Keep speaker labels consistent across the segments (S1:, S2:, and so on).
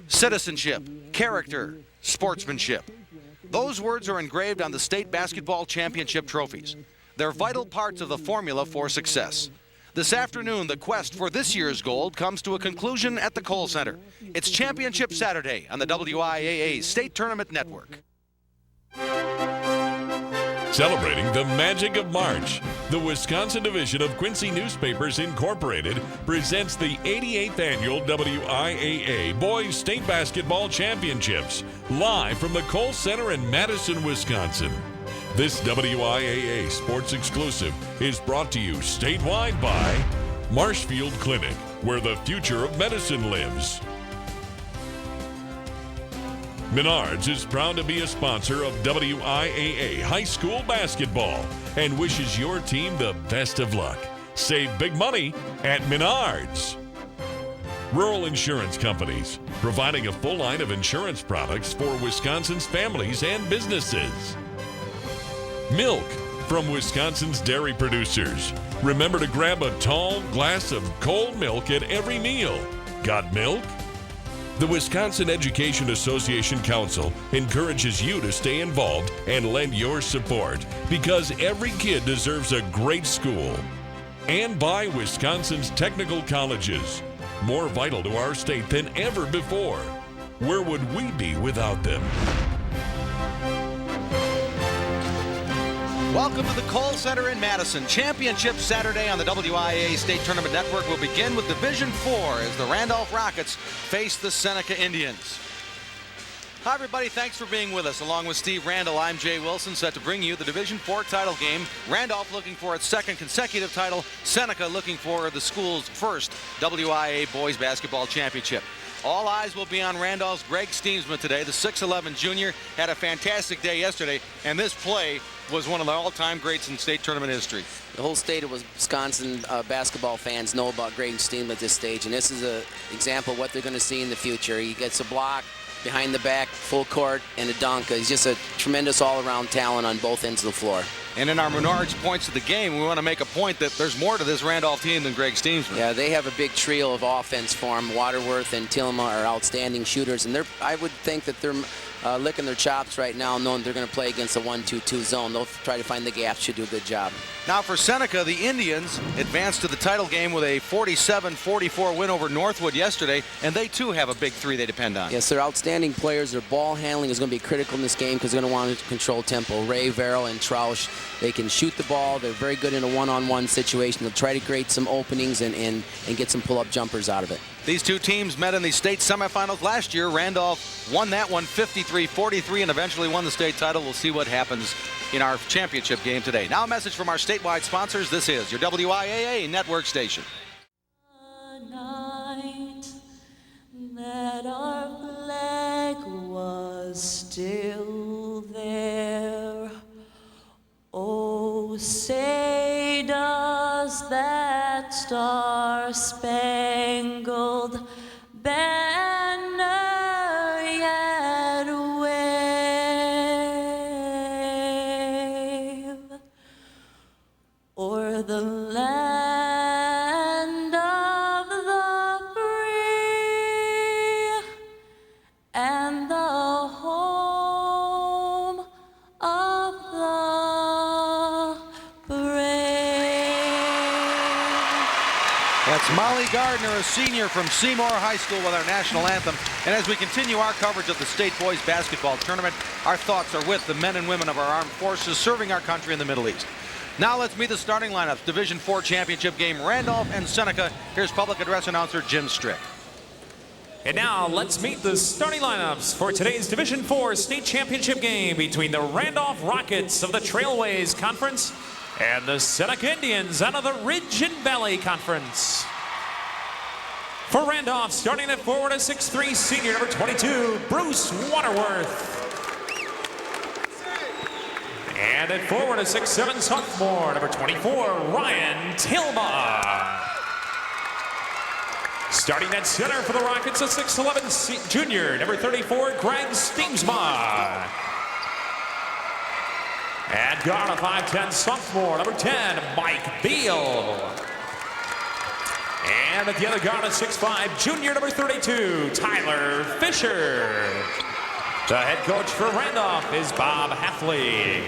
S1: citizenship, character, sportsmanship. Those words are engraved on the state basketball championship trophies. They're vital parts of the formula for success. This afternoon, the quest for this year's gold comes to a conclusion at the Kohl Center. It's Championship Saturday on the WIAA State Tournament Network.
S2: Celebrating the magic of March, the Wisconsin division of Quincy Newspapers Incorporated presents the 88th annual WIAA Boys State Basketball Championships, live from the Kohl Center in Madison, Wisconsin. This WIAA sports exclusive is brought to you statewide by Marshfield Clinic, where the future of medicine lives. Menards is proud to be a sponsor of WIAA High School Basketball and wishes your team the best of luck. Save big money at Menards. Rural Insurance Companies, providing a full line of insurance products for Wisconsin's families and businesses. Milk from Wisconsin's dairy producers. Remember to grab a tall glass of cold milk at every meal. Got milk? The Wisconsin Education Association Council encourages you to stay involved and lend your support because every kid deserves a great school. And by Wisconsin's technical colleges, more vital to our state than ever before. Where would we be without them?
S1: Welcome to the Kohl Center in Madison. Championship Saturday on the WIAA State Tournament Network will begin with Division 4 as the Randolph Rockets face the Seneca Indians. Hi everybody, thanks for being with us. Along with Steve Randall, I'm Jay Wilson, set to bring you the Division 4 title game. Randolph looking for its second consecutive title. Seneca looking for the school's first WIAA Boys Basketball Championship. All eyes will be on Randolph's Greg Steemsma today. The 6'11 junior had a fantastic day yesterday, and this play was one of the all-time greats in state tournament history.
S3: The whole state of Wisconsin basketball fans know about Greg Steemsma at this stage, and this is an example of what they're going to see in the future. He gets a block, behind the back, full court, and a dunk. He's just a tremendous all-around talent on both ends of the floor.
S1: And in our Menards points of the game, we want to make a point that there's more to this Randolph team than Greg Steemsma.
S3: Yeah, they have a big trio of offense for him. Waterworth and Tillma are outstanding shooters, and I would think that they're licking their chops right now, knowing they're going to play against a 1-2-2 zone. They'll try to find the gaps, should do a good job.
S1: Now for Seneca, the Indians advanced to the title game with a 47-44 win over Northwood yesterday, and they too have a big three they depend on.
S3: Yes, they're outstanding players. Their ball handling is going to be critical in this game because they're going to want to control tempo. Ray, Verrill, and Trausch, they can shoot the ball. They're very good in a one-on-one situation. They'll try to create some openings and get some pull-up jumpers out of it.
S1: These two teams met in the state semifinals last year. Randolph won that one 53-43 and eventually won the state title. We'll see what happens in our championship game today. Now a message from our statewide sponsors. This is your WIAA network station.
S4: The night that our flag was still there. Oh, say does that star-spangled banner yet wave o'er the land of the free and the home of the brave.
S1: That's Molly Gardner, a senior from Seymour High School, with our national anthem. And as we continue our coverage of the state boys basketball tournament, our thoughts are with the men and women of our armed forces serving our country in the Middle East. Now let's meet the starting lineups. Division 4 championship game, Randolph and Seneca. Here's public address announcer Jim Strick.
S5: And now let's meet the starting lineups for today's Division 4 state championship game between the Randolph Rockets of the Trailways Conference and the Seneca Indians out of the Ridge and Valley Conference. For Randolph, starting at forward, a 6'3" senior, number 22, Bruce Waterworth. And at forward, a 6'7" sophomore, number 24, Ryan Tillma. Starting at center for the Rockets, a 6'11" junior, number 34, Greg Steemsma. And guard, a 5'10" sophomore, number 10, Mike Beal. And at the other guard at 6'5", junior number 32, Tyler Fisher. The head coach for Randolph is Bob Halfley.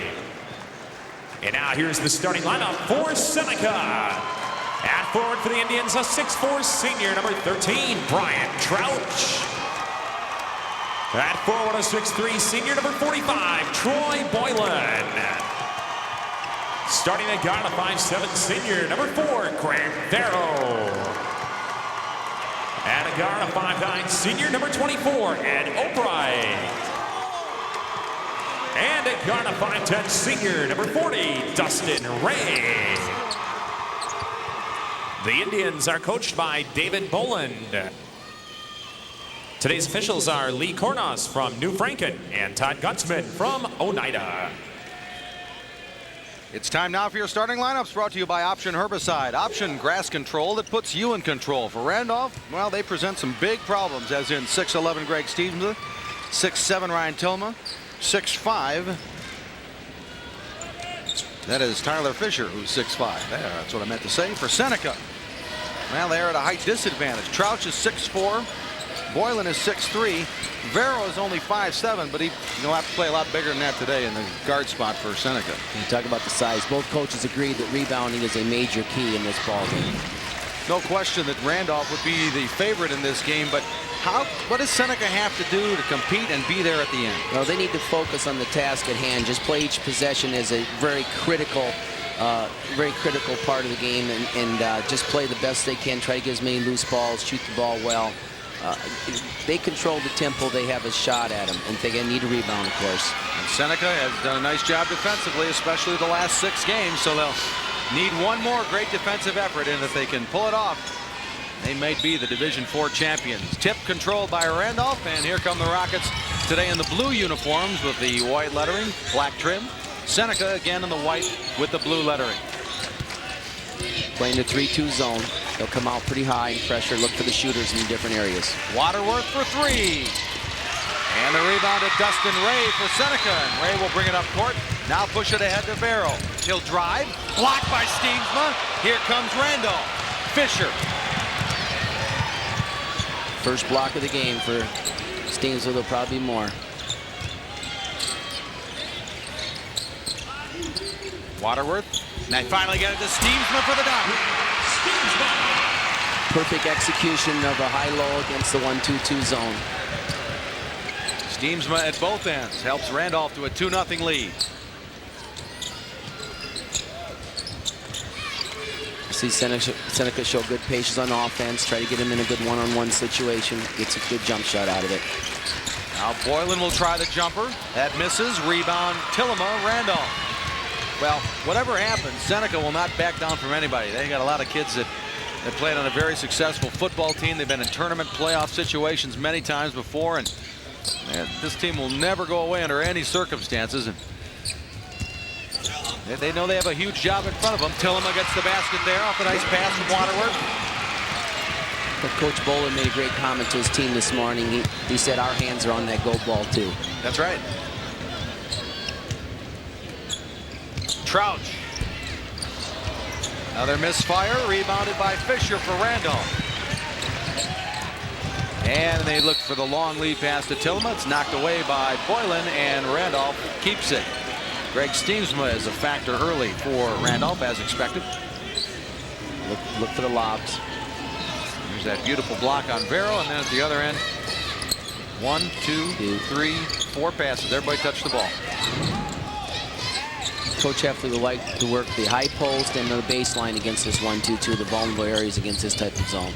S5: And now here's the starting lineup for Seneca. At forward for the Indians, a 6'4" senior, number 13, Brian Trouch. At forward, a 6'3" senior, number 45, Troy Boylan. Starting at guard, a 5'7" senior, number 4, Grant Darrow. And a guard, a 5'9" senior, number 24, Ed O'Brien. And at guard, a 5'10" senior, number 40, Dustin Ray. The Indians are coached by David Boland. Today's officials are Lee Kornos from New Franken and Todd Gutzman from Oneida.
S1: It's time now for your starting lineups, brought to you by Option Herbicide. Option grass control that puts you in control. For Randolph, well, they present some big problems, as in 6'11" Greg Stevens, 6'7" Ryan Tillma, 6'5". That is Tyler Fisher, who's 6'5". There, that's what I meant to say. For Seneca, well, they're at a height disadvantage. Trouch is 6'4". Boylan is 6'3". Vero is only 5'7", but he'll have to play a lot bigger than that today in the guard spot for Seneca.
S3: You talk about the size. Both coaches agreed that rebounding is a major key in this ball game.
S1: No question that Randolph would be the favorite in this game, but what does Seneca have to do to compete and be there at the end?
S3: Well, they need to focus on the task at hand. Just play each possession as a very critical part of the game, and just play the best they can. Try to get as many loose balls, shoot the ball well. They control the tempo. They have a shot at them, and they need a rebound, of course.
S1: And Seneca has done a nice job defensively, especially the last 6 games, so they'll need one more great defensive effort, and if they can pull it off, they may be the Division IV champions. Tip controlled by Randolph, and here come the Rockets today in the blue uniforms with the white lettering, black trim. Seneca again in the white with the blue lettering.
S3: Playing the 3-2 zone. They'll come out pretty high and pressure, look for the shooters in different areas.
S1: Waterworth for 3. And the rebound to Dustin Ray for Seneca. And Ray will bring it up court. Now push it ahead to Vero. He'll drive. Blocked by Steensma. Here comes Randolph. Fisher.
S3: First block of the game for Steensma. There'll probably be more.
S1: Waterworth. And they finally get it to Steensma for the dunk.
S3: Perfect execution of a high-low against the 1-2-2 zone.
S1: Steensma at both ends helps Randolph to a 2-0 lead.
S3: See Seneca show good patience on offense, try to get him in a good one-on-one situation, gets a good jump shot out of it.
S1: Now Boylan will try the jumper. That misses. Rebound Tillema, Randolph. Well, whatever happens, Seneca will not back down from anybody. They got a lot of kids that played on a very successful football team. They've been in tournament playoff situations many times before, and this team will never go away under any circumstances. And they know they have a huge job in front of them. Tillema gets the basket there off a nice pass from Waterworth.
S3: But Coach Boland made a great comment to his team this morning. He said our hands are on that goal ball too.
S1: That's right. Trouch. Another misfire, rebounded by Fisher for Randolph. And they look for the long lead pass to Tillema. It's knocked away by Boylan, and Randolph keeps it. Greg Steensma is a factor early for Randolph, as expected.
S3: Look for the lobs.
S1: There's that beautiful block on Vero, and then at the other end, 1, 2, 3, 4 passes. Everybody touched the ball.
S3: Coach Halfley would like to work the high post and the baseline against this 1-2-2, the vulnerable areas against this type of zone.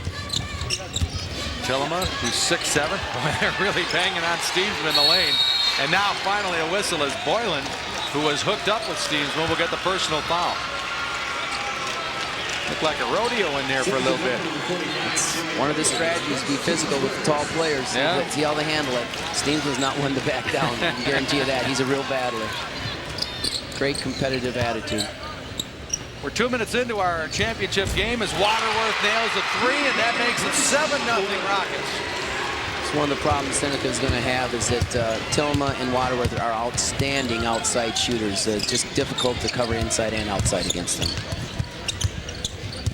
S1: Tillema, who's 6'7". They're really banging on Steensma in the lane. And now finally a whistle as Boylan, who was hooked up with Steensma, will get the personal foul. Looked like a rodeo in there for a little bit.
S3: It's one of the strategies, be physical with the tall players.
S1: Yeah.
S3: See how they handle it. Steensma's not one to back down. I can guarantee you that. He's a real battler. Great competitive attitude.
S1: We're 2 minutes into our championship game as Waterworth nails a 3, and that makes it 7-0 Rockets.
S3: It's one of the problems Seneca is going to have is that Tillema and Waterworth are outstanding outside shooters. Just difficult to cover inside and outside against them.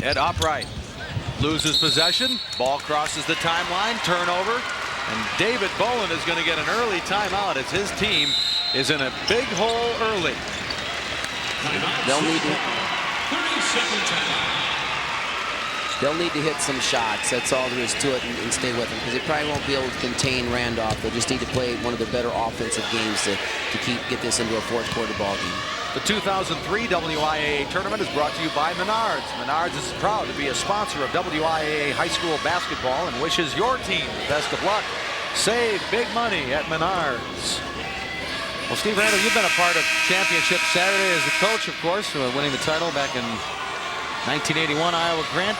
S1: Ed Upright loses possession. Ball crosses the timeline. Turnover. And David Bowen is going to get an early timeout as his team is in a big hole early.
S3: They'll need to hit some shots. That's all there is to it, and stay with them, because they probably won't be able to contain Randolph. They'll just need to play one of the better offensive games to get this into a fourth quarter ball game.
S1: The 2003 WIAA tournament is brought to you by Menards. Menards is proud to be a sponsor of WIAA high school basketball and wishes your team the best of luck. Save big money at Menards. Well, Steve Randall, you've been a part of Championship Saturday as a coach, of course, winning the title back in 1981 Iowa Grant.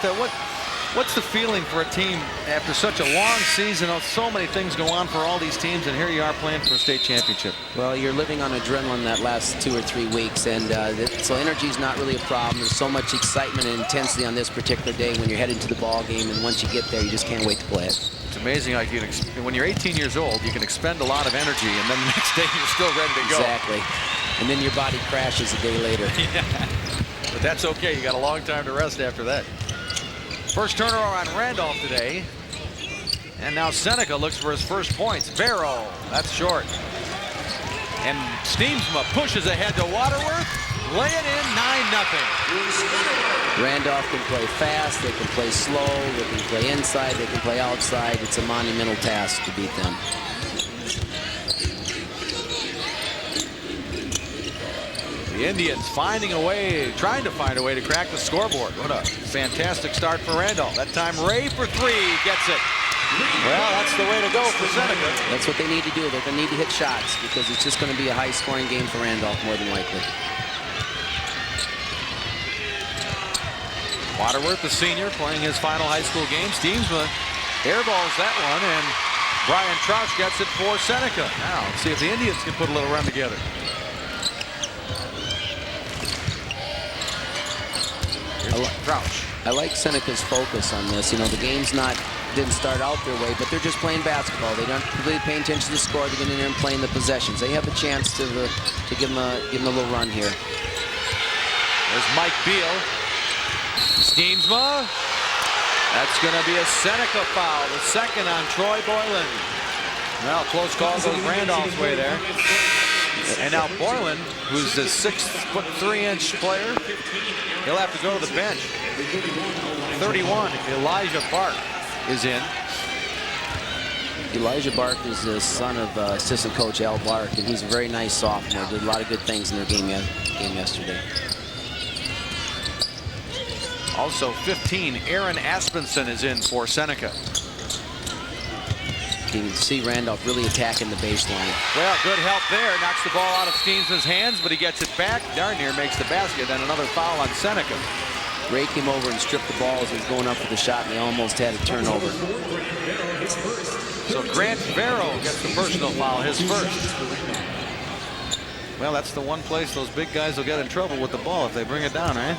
S1: What's the feeling for a team after such a long season? So many things go on for all these teams, and here you are playing for a state championship. Well,
S3: you're living on adrenaline that last 2 or 3 weeks, and so energy is not really a problem. There's so much excitement and intensity on this particular day when you're heading to the ball game, and once you get there, you just can't wait to play it.
S1: It's amazing how when you're 18 years old, you can expend a lot of energy, and then the next day you're still ready to go.
S3: Exactly. And then your body crashes a day later.
S1: Yeah. But that's okay. You got a long time to rest after that. First turnover on Randolph today. And now Seneca looks for his first points. Barrow, that's short. And Steamsma pushes ahead to Waterworth. Lay it in, 9-0.
S3: Randolph can play fast, they can play slow, they can play inside, they can play outside. It's a monumental task to beat them.
S1: The Indians trying to find a way to crack the scoreboard. What a fantastic start for Randolph. That time Ray for 3 gets it. Well, that's the way to go for Seneca.
S3: That's what they need to do. They're going to need to hit shots because it's just going to be a high-scoring game for Randolph more than likely.
S1: Waterworth, the senior, playing his final high school game. Steamsma airballs that one, and Brian Troush gets it for Seneca. Now, let's see if the Indians can put a little run together.
S3: I like Seneca's focus on this. You know, the game's didn't start out their way, but they're just playing basketball. They don't really pay attention to the score. They're getting in there and playing the possessions. They have a chance to give them a little run here.
S1: There's Mike Beal. Steamsma. That's going to be a Seneca foul, the second on Troy Boylan. Well, close call goes Randolph's way there. And now Boylan, who's a 6'3" player, he'll have to go to the bench. 31, Elijah Bark is in.
S3: Elijah Bark is the son of assistant coach Al Bark, and he's a very nice sophomore. Did a lot of good things in their game yesterday.
S1: Also 15, Aaron Aspenson is in for Seneca.
S3: You can see Randolph really attacking the baseline.
S1: Well, good help there. Knocks the ball out of Steams's hands, but he gets it back. Darn near makes the basket, and another foul on Seneca.
S3: Ray came over and stripped the ball as he was going up for the shot, and they almost had a turnover.
S1: So Grant Barrow gets the personal foul, his first. Well, that's the one place those big guys will get in trouble with the ball if they bring it down, right?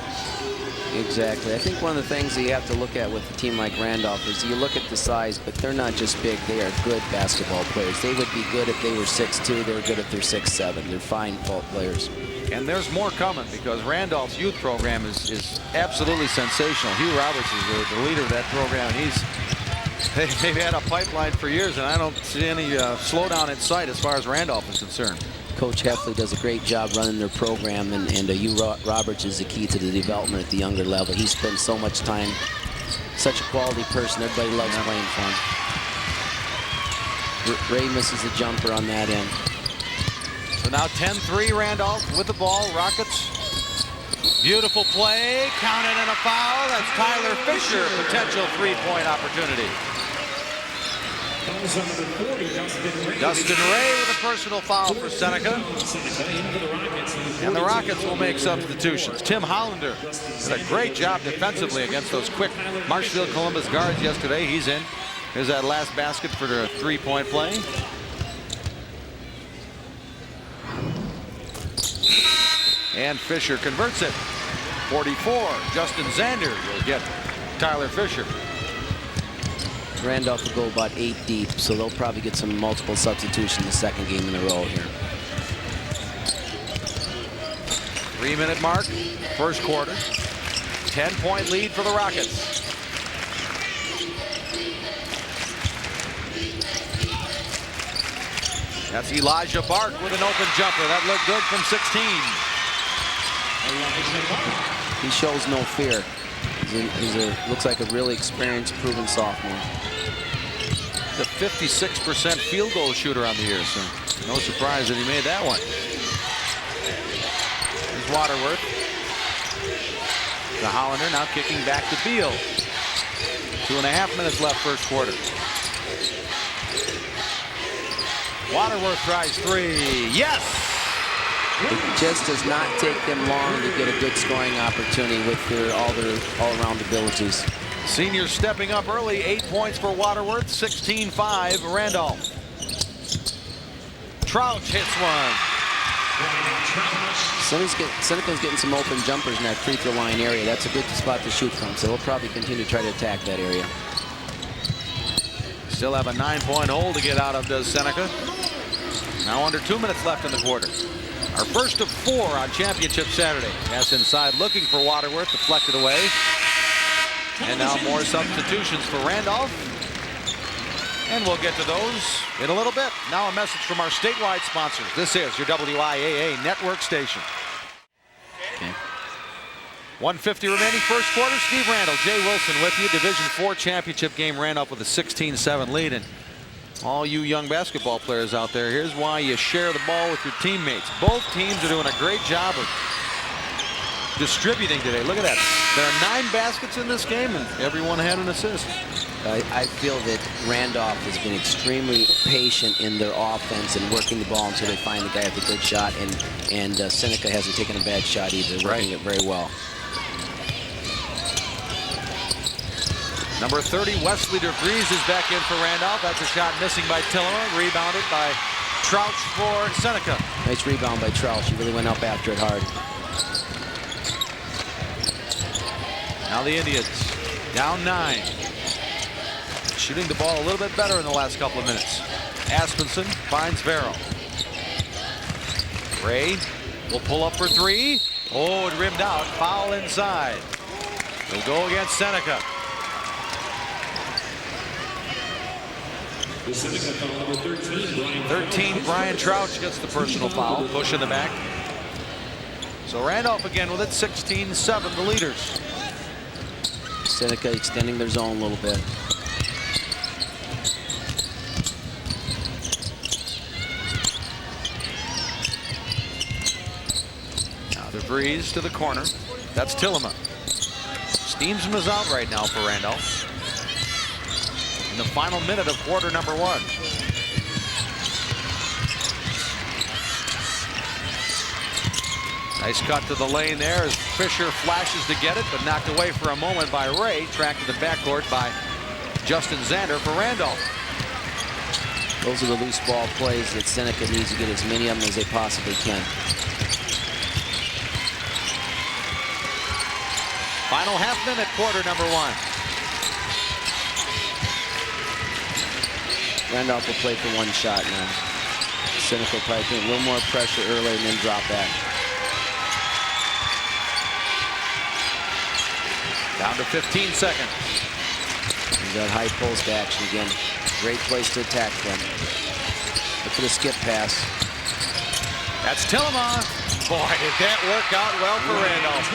S3: Exactly. I think one of the things that you have to look at with a team like Randolph is you look at the size, but they're not just big. They are good basketball players. They would be good if they were 6'2". They're good if they're 6'7". They're fine ball players.
S1: And there's more coming because Randolph's youth program is absolutely sensational. Hugh Roberts is the leader of that program. They've had a pipeline for years, and I don't see any slowdown in sight as far as Randolph is concerned.
S3: Coach Heffley does a great job running their program, and Hugh Roberts is the key to the development at the younger level. He spends so much time, such a quality person. Everybody loves playing for him. Ray misses the jumper on that end.
S1: So now 10-3 Randolph with the ball. Rockets. Beautiful play. Counted and a foul. That's Tyler Fisher. Potential three-point opportunity. Dustin Ray with a personal foul for Seneca. And the Rockets will make substitutions. Tim Hollander did a great job defensively against those quick Marshfield Columbus guards yesterday. He's in. Here's that last basket for the three-point play. And Fisher converts it. 44. Justin Zander will get Tyler Fisher.
S3: Randolph will go about 8 deep, so they'll probably get some multiple substitutions the second game in a row here.
S1: 3-minute mark, first quarter. 10-point lead for the Rockets. That's Elijah Bark with an open jumper. That looked good from 16.
S3: He shows no fear. Looks like a really experienced, proven sophomore.
S1: The 56% field goal shooter on the year, so no surprise that he made that one. Here's Waterworth. The Hollander now kicking back to Beal. 2.5 minutes left first quarter. Waterworth tries three. Yes!
S3: It just does not take them long to get a good scoring opportunity with all their all-around abilities.
S1: Senior stepping up early. 8 points for Waterworth. 16-5 Randolph. Trouch hits one.
S3: Seneca's getting some open jumpers in that free throw line area. That's a good spot to shoot from, so they'll probably continue to try to attack that area.
S1: Still have a 9-point hole to get out of, does Seneca. Now under 2 minutes left in the quarter. Our first of 4 on Championship Saturday. Pass inside looking for Waterworth, deflected away. And now more substitutions for Randolph. And we'll get to those in a little bit. Now a message from our statewide sponsors. This is your WIAA network station.
S3: Okay.
S1: 1:50 remaining first quarter. Steve Randall, Jay Wilson with you. Division IV championship game. Randolph with a 16-7 lead. And all you young basketball players out there, here's why you share the ball with your teammates. Both teams are doing a great job of distributing today. Look at that. There are 9 baskets in this game, and everyone had an assist.
S3: I feel that Randolph has been extremely patient in their offense and working the ball until they find the guy with a good shot, and Seneca hasn't taken a bad shot either, working it very well.
S1: Number 30, Wesley DeVries is back in for Randolph. That's a shot missing by Tillema, rebounded by Trouch for Seneca.
S3: Nice rebound by Trouch. He really went up after it hard.
S1: Now the Indians down 9. Shooting the ball a little bit better in the last couple of minutes. Aspenson finds Vero. Ray will pull up for 3. Oh, it rimmed out. Foul inside. They'll go against Seneca.
S6: The Seneca foul number 13,
S1: Brian Trouch gets the personal foul. Push in the back. So Randolph again with it. 16-7, the leaders.
S3: Seneca extending their zone a little bit.
S1: Now DeVries to the corner. That's Tillema. Steamsman is out right now for Randolph. In the final minute of quarter number 1. Nice cut to the lane there as Fisher flashes to get it, but knocked away for a moment by Ray. Tracked to the backcourt by Justin Zander for Randolph.
S3: Those are the loose ball plays that Seneca needs to get as many of them as they possibly can.
S1: Final half minute, quarter number 1.
S3: Randolph will play for 1 shot now. Seneca will probably put a little more pressure early and then drop back.
S1: Down to 15 seconds.
S3: He's got high post action again. Great place to attack them. Look for the skip pass.
S1: That's Tillema. Boy, did that work out well for Randolph.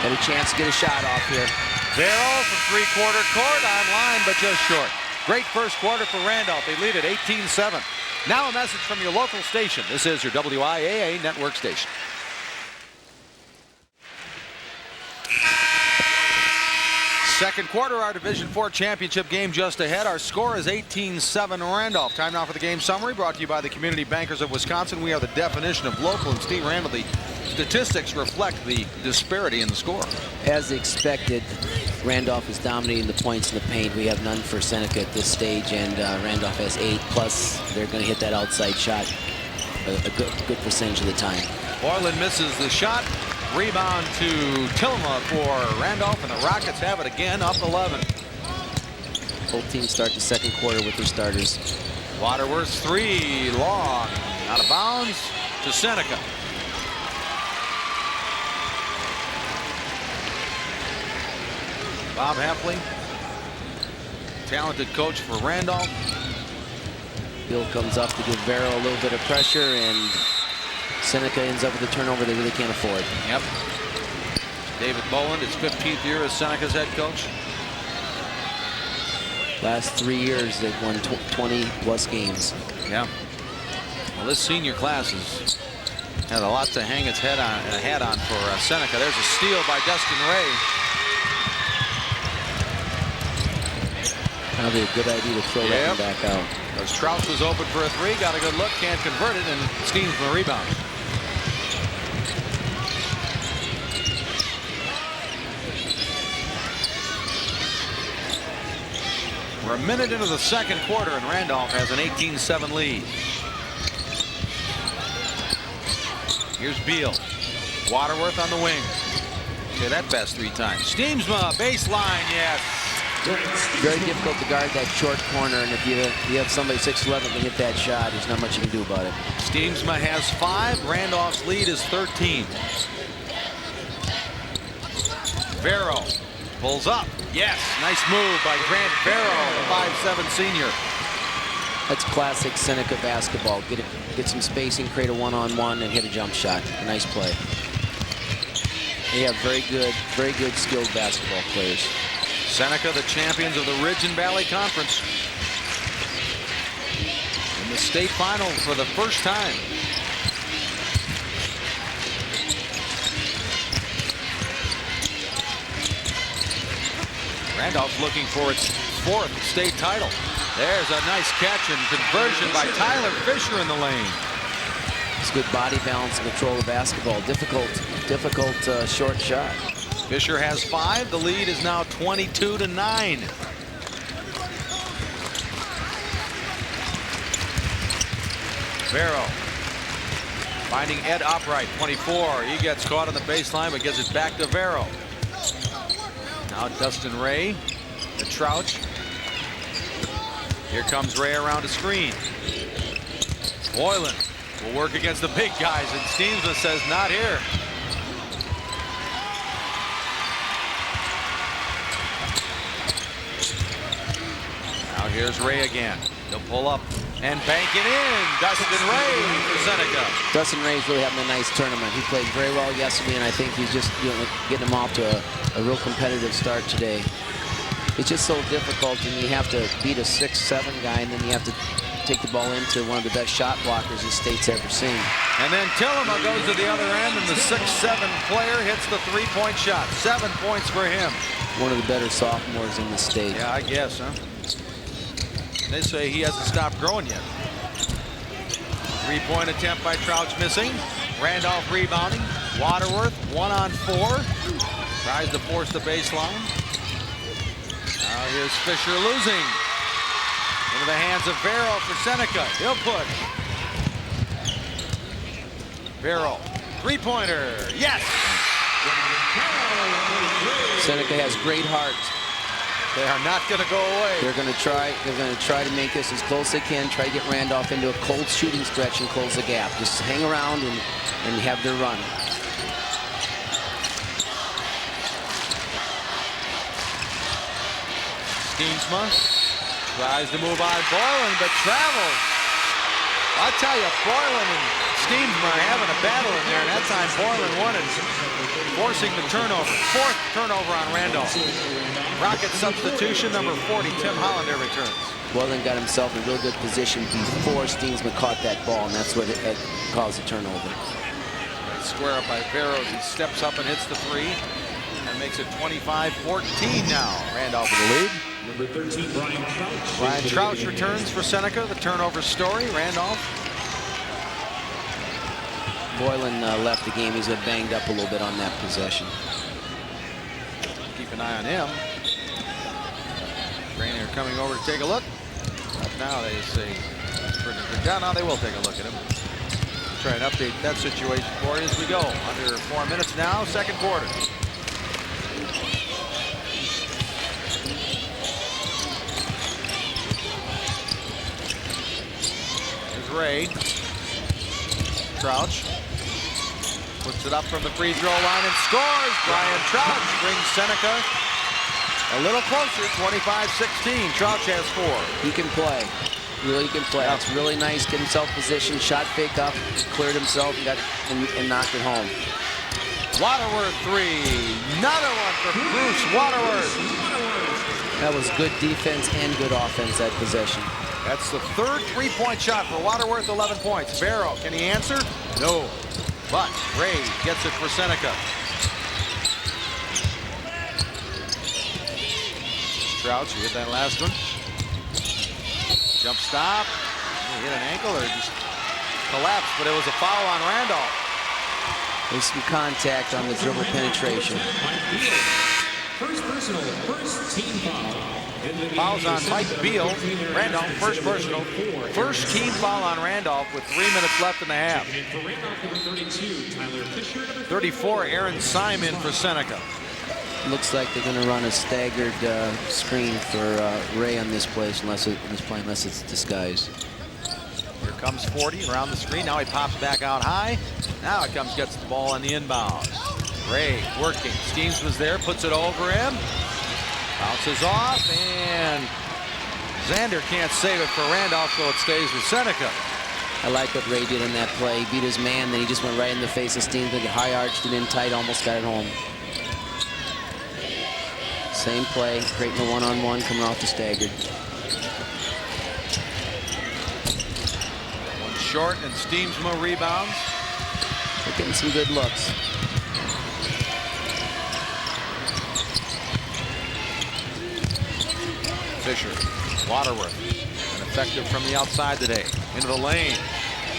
S3: Had a chance to get a shot off here.
S1: Vero from 3/4 court online, but just short. Great first quarter for Randolph. They lead at 18-7. Now a message from your local station. This is your WIAA network station. Second quarter, our Division IV championship game just ahead. Our score is 18-7 Randolph. Time now for the game summary, brought to you by the Community Bankers of Wisconsin. We are the definition of local, and Steve Randall, the statistics reflect the disparity in the score.
S3: As expected, Randolph is dominating the points in the paint. We have none for Seneca at this stage, and Randolph has 8, plus they're going to hit that outside shot a good percentage of the time.
S1: Borland misses the shot. Rebound to Tillema for Randolph, and the Rockets have it again, up 11.
S3: Both teams start the second quarter with their starters.
S1: Waterworth's 3, long, out of bounds to Seneca. Bob Heffley, talented coach for Randolph.
S3: Bill comes up to give Vero a little bit of pressure, and Seneca ends up with a turnover they really can't afford.
S1: Yep. David Boland, his 15th year as Seneca's head coach.
S3: Last 3 years, they've won 20-plus games.
S1: Yeah. Well, this senior class has had a lot to hang its hat on for Seneca. There's a steal by Dustin Ray.
S3: Probably a good idea to throw that one back out.
S1: As Trouch was open for a three, got a good look, can't convert it, and Steensma rebound. We're a minute into the second quarter, and Randolph has an 18-7 lead. Here's Beal. Waterworth on the wing. Okay, that pass 3 times. Steensma, baseline, yes.
S3: Very difficult to guard that short corner, and if you have somebody 6'11" can hit that shot, there's not much you can do about it.
S1: Steensma has 5. Randolph's lead is 13. Vero pulls up. Yes, nice move by Grant Vero, the 5'7" senior.
S3: That's classic Seneca basketball. Get some spacing, create a one-on-one, and hit a jump shot. A nice play. They have very good skilled basketball players.
S1: Seneca, the champions of the Ridge and Valley Conference, in the state final for the first time. Randolph looking for its 4th state title. There's a nice catch and conversion by Tyler Fisher in the lane.
S3: It's good body balance and control of basketball. Difficult short shot.
S1: Fisher has 5. The lead is now 22-9. Vero finding Ed Upright, 24. He gets caught on the baseline, but gives it back to Vero. Now Dustin Ray to Trouch. Here comes Ray around a screen. Boylan will work against the big guys, and Steensma says not here. Now here's Ray again. He'll pull up and bank it in. Dustin Ray for Seneca.
S3: Dustin Ray's really having a nice tournament. He played very well yesterday, and I think he's just getting him off to a real competitive start today. It's just so difficult, and you have to beat a 6'7" guy, and then you have to take the ball into one of the best shot blockers the state's ever seen.
S1: And then Tillema goes to the other end, and the 6'7" player hits the 3-point shot. 7 points for him.
S3: One of the better sophomores in the state.
S1: Yeah, I guess, huh? They say he hasn't stopped growing yet. 3-point attempt by Trouch missing. Randolph rebounding. Waterworth 1-on-4. Tries to force the baseline. Now here's Fisher losing. Into the hands of Vero for Seneca. He'll push. Vero, 3-pointer. Yes!
S3: Seneca has great heart.
S1: They are not going to go away.
S3: They're going to try to make this as close as they can. Try to get Randolph into a cold shooting stretch and close the gap. Just hang around and have their run.
S1: Steensma tries to move on Boylan, but travels. I'll tell you, Boylan and Steensma are having a battle in there, and that time Boylan won it, forcing the turnover. 4th turnover on Randolph. Rocket substitution, number 40, Tim Hollander returns.
S3: Boylan got himself in a real good position before Steensma caught that ball, and that's what it caused the turnover.
S1: Square up by Vero as he steps up and hits the 3. That makes it 25-14 now. Randolph with the lead.
S6: Number 13, Brian Trouch.
S1: Brian Trouch returns for Seneca. The turnover story. Randolph.
S3: Boylan left the game. He's got banged up a little bit on that possession.
S1: Keep an eye on him. Rainier coming over to take a look. But now they say down. Now they will take a look at him. Try and update that situation for you as we go. Under 4 minutes now, second quarter. Here's Ray. Trouch puts it up from the free throw line and scores. Brian Trouch brings Seneca a little closer, 25-16. Trouch has 4.
S3: He can play. Really good play. That's really nice. Get himself positioned, shot fake up, cleared himself, and knocked it home.
S1: Waterworth 3. Another one for Bruce Waterworth.
S3: That was good defense and good offense, that possession.
S1: That's the third three-point shot for Waterworth, 11 points. Barrow, can he answer? No. But Ray gets it for Seneca. Crouch, he hit that last one. Jump stop. He hit an ankle or just collapsed, but it was a foul on Randolph.
S3: There's some contact on the dribble penetration.
S6: First personal, first team foul.
S1: Fouls on Mike Beal. Randolph, first personal. First team foul on Randolph with 3 minutes left in the half. 34, Aaron Simon for Seneca.
S3: Looks like they're going to run a staggered screen for Ray on this play, unless it's disguised.
S1: Here comes 40 around the screen. Now he pops back out high. Now it comes, gets the ball on the inbound. Ray working. Schemes was there, puts it over him. Bounces off, and Xander can't save it for Randolph, so it stays with Seneca.
S3: I like what Ray did in that play. He beat his man, then he just went right in the face of Steens, high arched it in tight, almost got it home. Same play, creating a one-on-one, coming off the staggered.
S1: One short, and Steemsma rebounds.
S3: They're getting some good looks.
S1: Fisher, Waterworth, and effective from the outside today. Into the lane.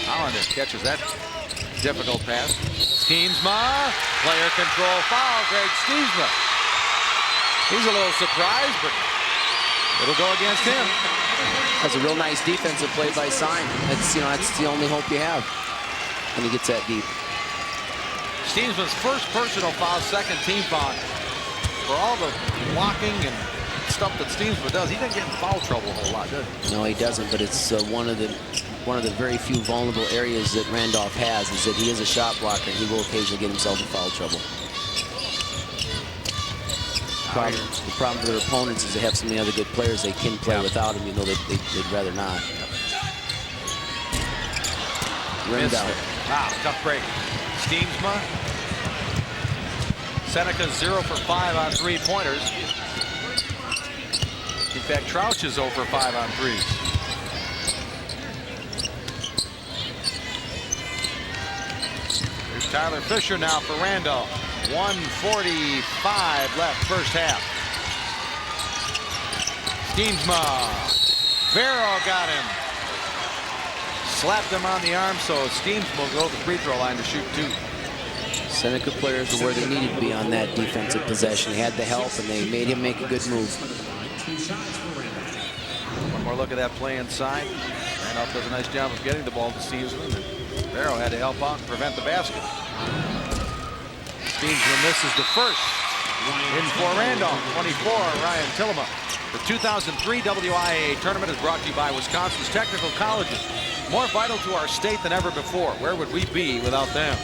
S1: Hollander catches that difficult pass. Steemsma, player control foul, Greg Steemsma. He's a little surprised, but it'll go against him.
S3: That's a real nice defensive play by Sign. That's the only hope you have when he gets that deep.
S1: Steemsma's first personal foul, second team foul. For all the blocking and stuff that Steemsma does, he doesn't get in foul trouble a whole lot, does he?
S3: No, he doesn't, but it's one of the very few vulnerable areas that Randolph has, is that he is a shot blocker, and he will occasionally get himself in foul trouble. The problem for their opponents is they have so many other good players they can play without him, even though they'd rather not. Randolph.
S1: Wow, tough break. Steemsma. Seneca 0 for 5 on three-pointers. In fact, Trouch is 0 for 5 on threes. There's Tyler Fisher now for Randolph. 1:45 left, first half. Steemsma. Barrow got him. Slapped him on the arm, so Steemsma will go to the free throw line to shoot 2.
S3: Seneca players were where they needed to be on that defensive possession. He had the help, and they made him make a good move.
S1: One more look at that play inside. Randolph does a nice job of getting the ball to Steemsma. Barrow had to help out and prevent the basket. Steemsma misses the first. In for Randolph, 24, Ryan Tillema. The 2003 WIAA tournament is brought to you by Wisconsin's technical colleges. More vital to our state than ever before. Where would we be without them?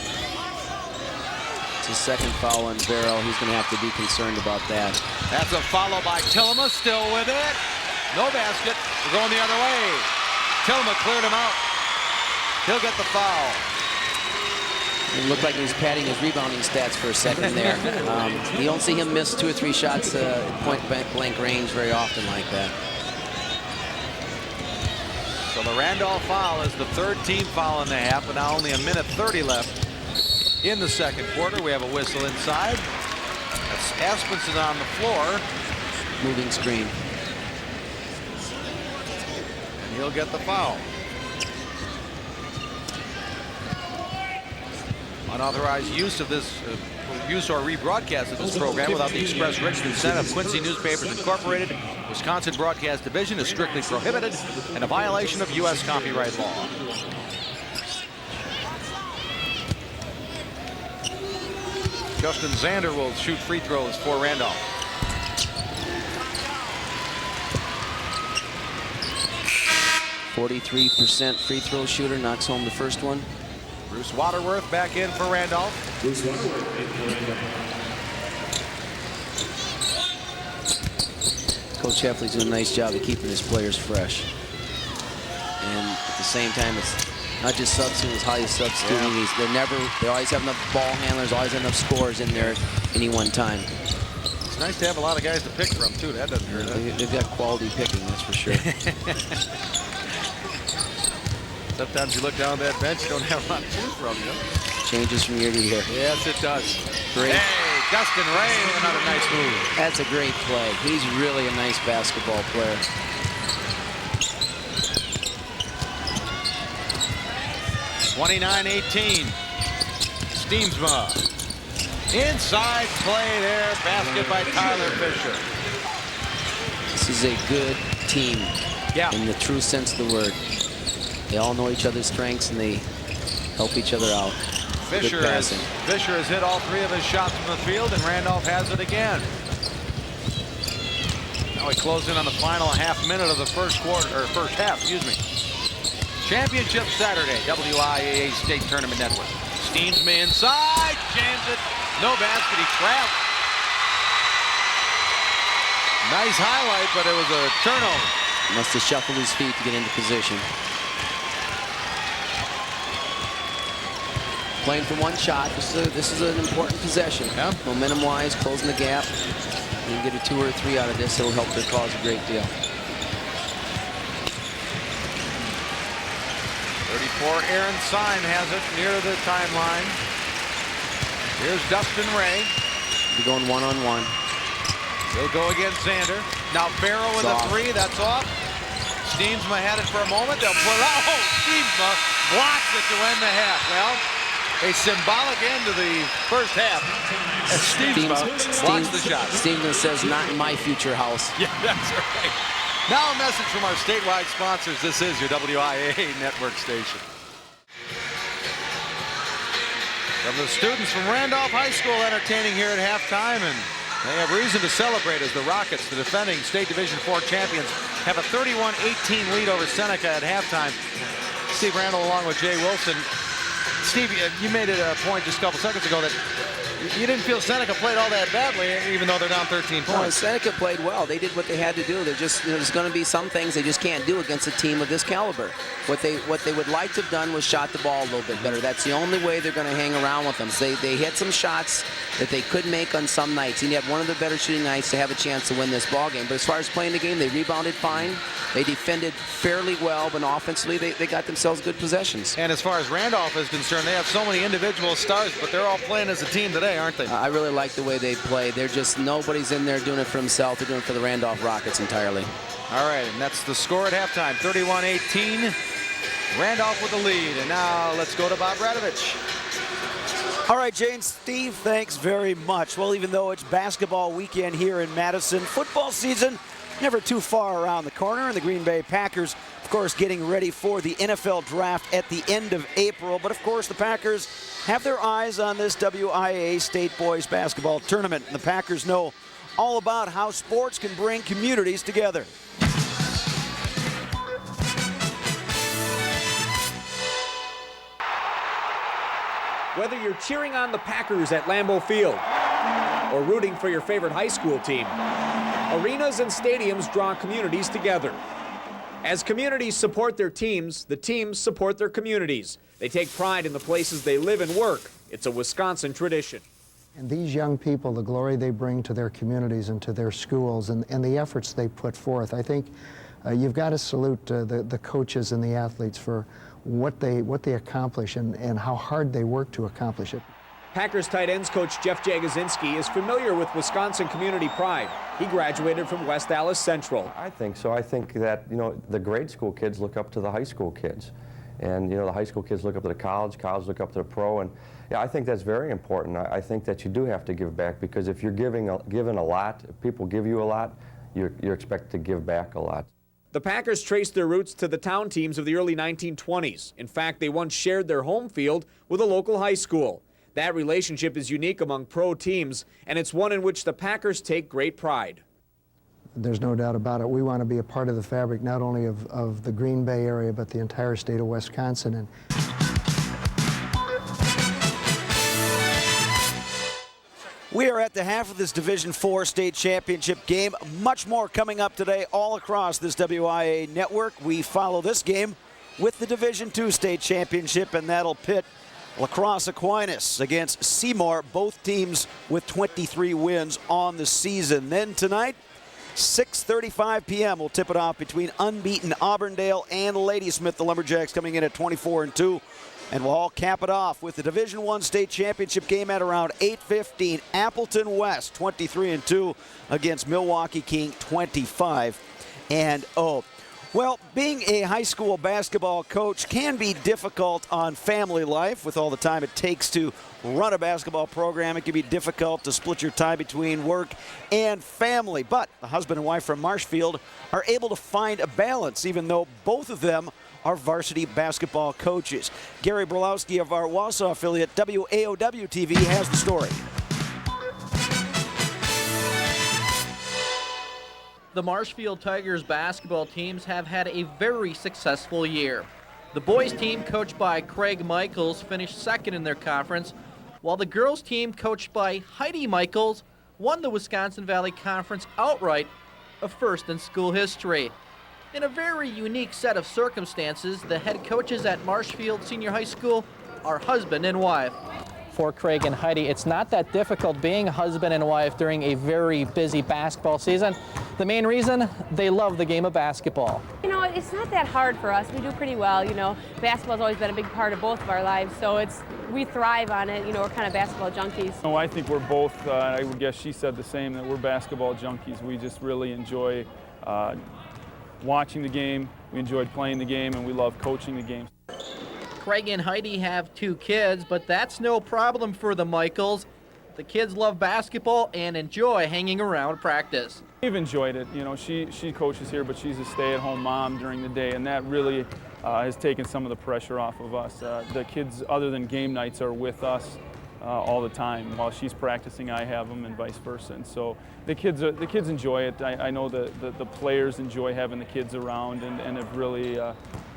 S3: It's his second foul on Barrow. He's going to have to be concerned about that.
S1: That's a follow by Tillema, still with it. No basket. We're going the other way. Tillema cleared him out. He'll get the foul.
S3: It looked like he was padding his rebounding stats for a second there. You don't see him miss 2 or 3 shots at point-blank range very often like that.
S1: So the Randolph foul is the third team foul in the half, and now only 1:30 left in the second quarter. We have a whistle inside. That's Aspenson on the floor.
S3: Moving screen.
S1: And he'll get the foul. Unauthorized use of this use or rebroadcast of this program without the express written consent of Quincy Newspapers Incorporated, Wisconsin Broadcast Division, is strictly prohibited and a violation of U.S. copyright law. Justin Xander will shoot free throws for Randolph.
S3: .43% free throw shooter, knocks home the first one.
S1: Bruce Waterworth back in for Randolph.
S6: Bruce Waterworth in for Randolph.
S3: Coach Heffley's doing a nice job of keeping his players fresh. And at the same time, it's not just substituting, it's how you substitute these. They always have enough ball handlers, always have enough scorers in there at any one time.
S1: It's nice to have a lot of guys to pick from, too. That doesn't hurt.
S3: They've got quality picking, that's for sure.
S1: Sometimes you look down that bench, you don't have a lot to choose from, you know?
S3: Changes from year to year.
S1: Yes, it does.
S3: Great.
S1: Hey, Dustin Ray with another nice move.
S3: That's a great play. He's really a nice basketball player.
S1: (29-18). Steemsma. Inside play there. Basket by Tyler Fisher.
S3: This is a good team.
S1: Yeah.
S3: In the true sense of the word. They all know each other's strengths and they help each other out.
S1: Fisher has hit all 3 of his shots from the field, and Randolph has it again. Now we close in on the final half minute of the first half, excuse me. Championship Saturday, WIAA State Tournament Network. Steemsma inside, jams it, no basket, he trapped. Nice highlight, but it was a turnover.
S3: Must have shuffled his feet to get into position. Playing for one shot. This is an important possession.
S1: Yeah.
S3: Momentum-wise, closing the gap. You can get a 2 or a 3 out of this. It'll help their cause a great deal.
S1: 34, Aaron Syme has it near the timeline. Here's Dustin Ray.
S3: Be going one-on-one.
S1: He'll go against Xander. Now Barrow with a 3. That's off. Steemsma had it for a moment. They'll put it out. Oh, Steemsma blocks it to end the half. Well, a symbolic end to the first half. As Steemsma blocks the shot.
S3: Steemsma says, "Not in my future house."
S1: Yeah, that's right. Now a message from our statewide sponsors. This is your WIAA network station. From the students from Randolph High School entertaining here at halftime, and they have reason to celebrate as the Rockets, the defending State Division IV champions, have a 31-18 lead over Seneca at halftime. Steve Randall along with Jay Wilson. Steve, you made it a point just a couple seconds ago that you didn't feel Seneca played all that badly, even though they're down 13 points.
S3: No, Seneca played well. They did what they had to do. They're just, there's going to be some things they just can't do against a team of this caliber. What they would like to have done was shot the ball a little bit better. That's the only way they're going to hang around with them. So they hit some shots that they could make on some nights. And you have one of the better shooting nights to have a chance to win this ball game. But as far as playing the game, they rebounded fine. They defended fairly well, but offensively, they got themselves good possessions.
S1: And as far as Randolph is concerned, they have so many individual stars, but they're all playing as a team today, aren't they?
S3: I really like the way they play. They're just, nobody's in there doing it for himself. They're doing it for the Randolph Rockets entirely.
S1: All right, and that's the score at halftime, 31-18. Randolph with the lead, and now let's go to Bob Radovich.
S7: All right, Jane, Steve, thanks very much. Well, even though it's basketball weekend here in Madison, football season never too far around the corner, and the Green Bay Packers, of course, getting ready for the NFL draft at the end of April. But, of course, the Packers have their eyes on this WIAA State Boys Basketball Tournament. And the Packers know all about how sports can bring communities together.
S8: Whether you're cheering on the Packers at Lambeau Field or rooting for your favorite high school team, arenas and stadiums draw communities together. As communities support their teams, the teams support their communities. They take pride in the places they live and work. It's a Wisconsin tradition.
S9: And these young people, the glory they bring to their communities and to their schools and the efforts they put forth, I think you've got to salute the coaches and the athletes for what they accomplish and how hard they work to accomplish it.
S8: Packers tight ends coach Jeff Jagosinski is familiar with Wisconsin community pride. He graduated from West Allis Central.
S10: I think so. I think that, the grade school kids look up to the high school kids. And, the high school kids look up to the college look up to the pro. And, yeah, I think that's very important. I think that you do have to give back, because if you're given a lot, if people give you a lot, you're expected to give back a lot.
S8: The Packers traced their roots to the town teams of the early 1920s. In fact, they once shared their home field with a local high school. That relationship is unique among pro teams, and it's one in which the Packers take great pride.
S9: There's no doubt about it. We want to be a part of the fabric not only of the Green Bay area, but the entire state of Wisconsin. And
S7: we are at the half of this Division IV state championship game. Much more coming up today all across this WIAA network. We follow this game with the Division II state championship, and that'll pit La Crosse Aquinas against Seymour, both teams with 23 wins on the season. Then tonight, 6:35 p.m. we'll tip it off between unbeaten Auburndale and Ladysmith. The Lumberjacks coming in at 24-2. And we'll all cap it off with the Division I state championship game at around 8:15. Appleton West 23-2 against Milwaukee King 25-0. Well, being a high school basketball coach can be difficult on family life with all the time it takes to run a basketball program. It can be difficult to split your time between work and family. But the husband and wife from Marshfield are able to find a balance, even though both of them are varsity basketball coaches. Gary Brolowski of our Wausau affiliate, WAOW TV, has the story.
S11: The Marshfield Tigers basketball teams have had a very successful year. The boys team, coached by Craig Michaels, finished second in their conference, while the girls team, coached by Heidi Michaels, won the Wisconsin Valley Conference outright, a first in school history. In a very unique set of circumstances, the head coaches at Marshfield Senior High School are husband and wife.
S12: For Craig and Heidi, it's not that difficult being husband and wife during a very busy basketball season. The main reason, they love the game of basketball.
S13: You know, it's not that hard for us. We do pretty well. You know, basketball's always been a big part of both of our lives, so we thrive on it. You know, we're kind of basketball junkies.
S14: No, I think we're both, I would guess she said the same, that we're basketball junkies. We just really enjoy watching the game, we enjoyed playing the game, and we love coaching the game.
S11: Craig and Heidi have 2 kids, but that's no problem for the Michaels. The kids love basketball and enjoy hanging around practice.
S14: We've enjoyed it. You know, she coaches here, but she's a stay-at-home mom during the day, and that really has taken some of the pressure off of us. The kids, other than game nights, are with us all the time. While she's practicing, I have them, and vice versa. And so the kids enjoy it. I know the players enjoy having the kids around and have really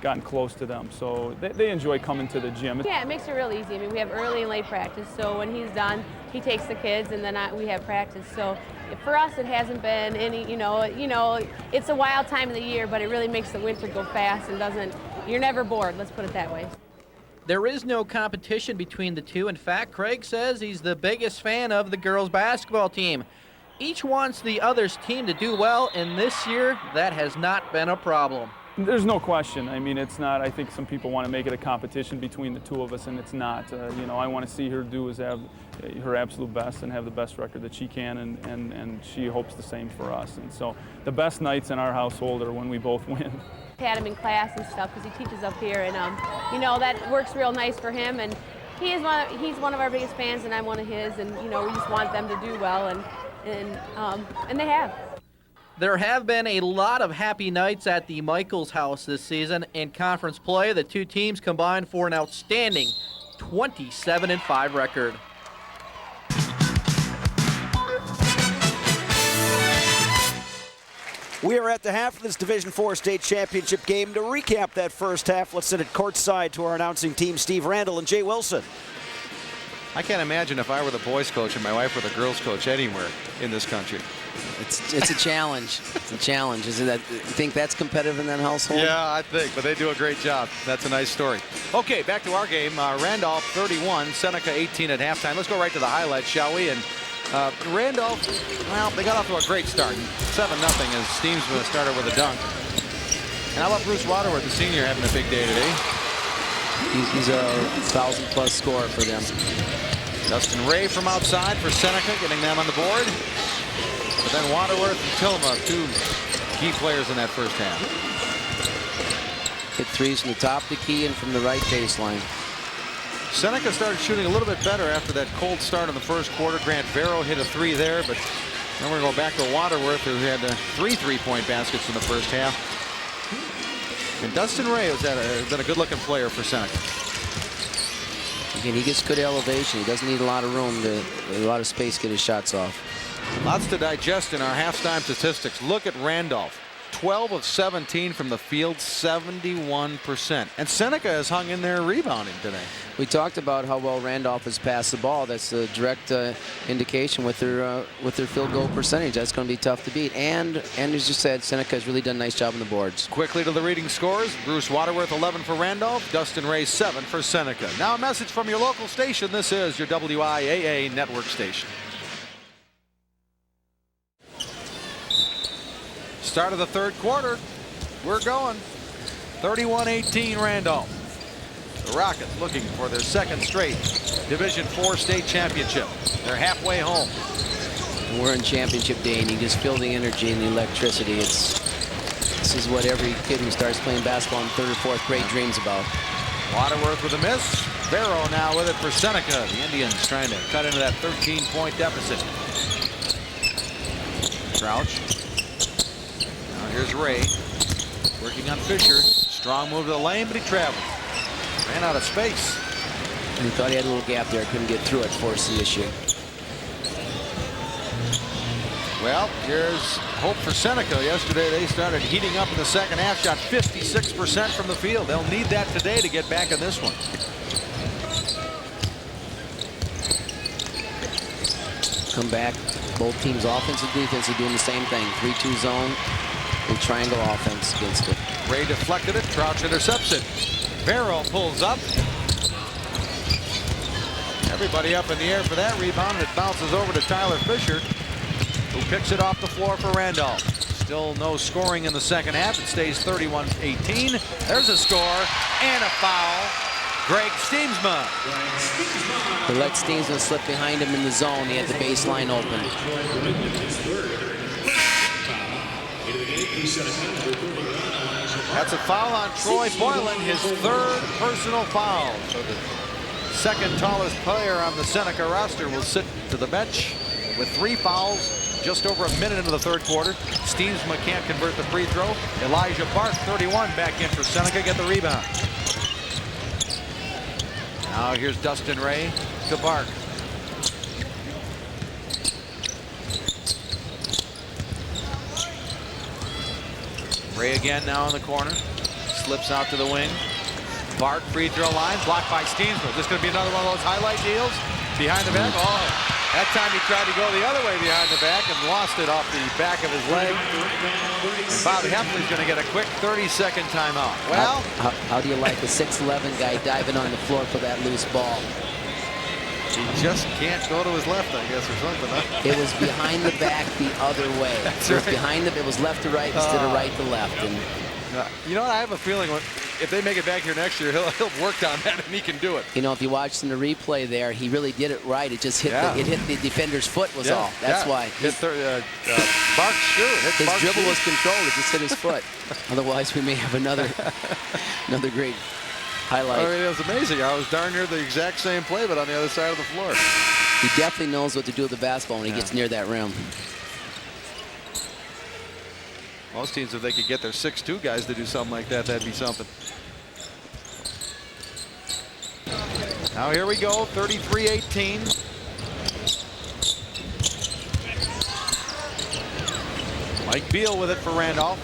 S14: gotten close to them. So they enjoy coming to the gym.
S13: Yeah, it makes it real easy. I mean, we have early and late practice, so when he's done, he takes the kids, and then we have practice. So for us, it hasn't been any, you know, it's a wild time of the year, but it really makes the winter go fast and you're never bored, let's put it that way.
S11: There is no competition between the two. In fact, Craig says he's the biggest fan of the girls basketball team. Each wants the other's team to do well, and this year, that has not been a problem.
S14: There's no question. I mean, it's not. I think some people want to make it a competition between the two of us, and it's not. You know, I want to see her do her absolute best and have the best record that she can, and she hopes the same for us. And so the best nights in our household are when we both win.
S13: Had him in class and stuff because he teaches up here, and you know, that works real nice for him. And he's one of our biggest fans, and I'm one of his. And you know, we just want them to do well, and they have.
S11: There have been a lot of happy nights at the Michaels house this season. In conference play, the two teams combined for an outstanding 27-5 record.
S7: We are at the half of this Division IV state championship game. To recap that first half, let's send it courtside to our announcing team, Steve Randall and Jay Wilson.
S1: I can't imagine if I were the boys coach and my wife were the girls coach anywhere in this country.
S3: It's a challenge. It's a challenge. Is it that, you think that's competitive in that household?
S1: Yeah, I think, but they do a great job. That's a nice story. Okay, back to our game. Randolph 31, Seneca 18 at halftime. Let's go right to the highlights, shall we? And Randolph, well, they got off to a great start. 7-0 as Steamsman started with a dunk. And how about Bruce Waterworth, the senior, having a big day today?
S3: He's a 1,000-plus scorer for them.
S1: Dustin Ray from outside for Seneca, getting them on the board. But then Waterworth and Tillamook, 2 key players in that first half.
S3: Hit threes from the top of the key and from the right baseline.
S1: Seneca started shooting a little bit better after that cold start in the first quarter. Grant Barrow hit a 3 there, but then we're going to go back to Waterworth, who had 3 3-point baskets in the first half. And Dustin Ray has been a good-looking player for Seneca.
S3: Again, he gets good elevation. He doesn't need a lot of room, a lot of space to get his shots off.
S1: Lots to digest in our halftime statistics. Look at Randolph. 12 of 17 from the field, 71%. And Seneca has hung in there rebounding today.
S3: We talked about how well Randolph has passed the ball. That's a direct indication with their field goal percentage. That's going to be tough to beat. And as you said, Seneca has really done a nice job on the boards.
S1: Quickly to the reading scores. Bruce Waterworth 11 for Randolph. Dustin Ray 7 for Seneca. Now a message from your local station. This is your WIAA network station. Start of the third quarter. We're going. 31-18 Randolph. The Rockets looking for their second straight Division IV state championship. They're halfway home.
S3: We're in championship day, and you just feel the energy and the electricity. This is what every kid who starts playing basketball in third or fourth grade dreams about.
S1: Waterworth with a miss. Barrow now with it for Seneca. The Indians trying to cut into that 13-point deficit. Crouch. Now here's Ray working on Fisher. Strong move to the lane, but he traveled. Ran out of space.
S3: And he thought he had a little gap there. Couldn't get through it. Forced the issue.
S1: Well, here's hope for Seneca. Yesterday they started heating up in the second half. Shot 56% from the field. They'll need that today to get back in this one.
S3: Come back. Both teams, offense and defense, are doing the same thing. 3-2 zone and triangle offense against it.
S1: Ray deflected it. Crouch intercepts it. Barrow pulls up. Everybody up in the air for that rebound. It bounces over to Tyler Fisher, who picks it off the floor for Randolph. Still no scoring in the second half. It stays 31-18. There's a score and a foul. Greg Steensma.
S3: They let Steensma slip behind him in the zone. He had the baseline open.
S1: That's a foul on Troy Boylan, his third personal foul. So the second tallest player on the Seneca roster will sit to the bench with 3 fouls just over a minute into the third quarter. Steensma can't convert the free throw. Elijah Barth, 31, back in for Seneca, get the rebound. Now here's Dustin Ray to Barth. Ray again now in the corner. Slips out to the wing. Bart free throw line. Blocked by Steensma. This going to be another one of those highlight deals. Behind the back. Oh, that time he tried to go the other way behind the back and lost it off the back of his leg. And Bob Heffley's going to get a quick 30-second timeout. Well,
S3: how do you like a 6'11" guy diving on the floor for that loose ball?
S1: He just can't go to his left, I guess, or something. Huh?
S3: It was behind the back the other way.
S1: That's
S3: it was
S1: right.
S3: behind him. It was left to right instead of right to left. And
S1: you know what? I have a feeling if they make it back here next year, he'll work on that and he can do it.
S3: You know, if you watched in the replay there, he really did it right. It just hit it hit the defender's foot was all. That's why.
S1: Hit Bart's shoe.
S3: His dribble was controlled. It just hit his foot. Otherwise, we may have another great highlight.
S1: I mean, it was amazing. I was darn near the exact same play, but on the other side of the floor.
S3: He definitely knows what to do with the basketball when he gets near that rim.
S1: Most teams, if they could get their 6'2" guys to do something like that, that'd be something. Now here we go, 33-18. Mike Beal with it for Randolph.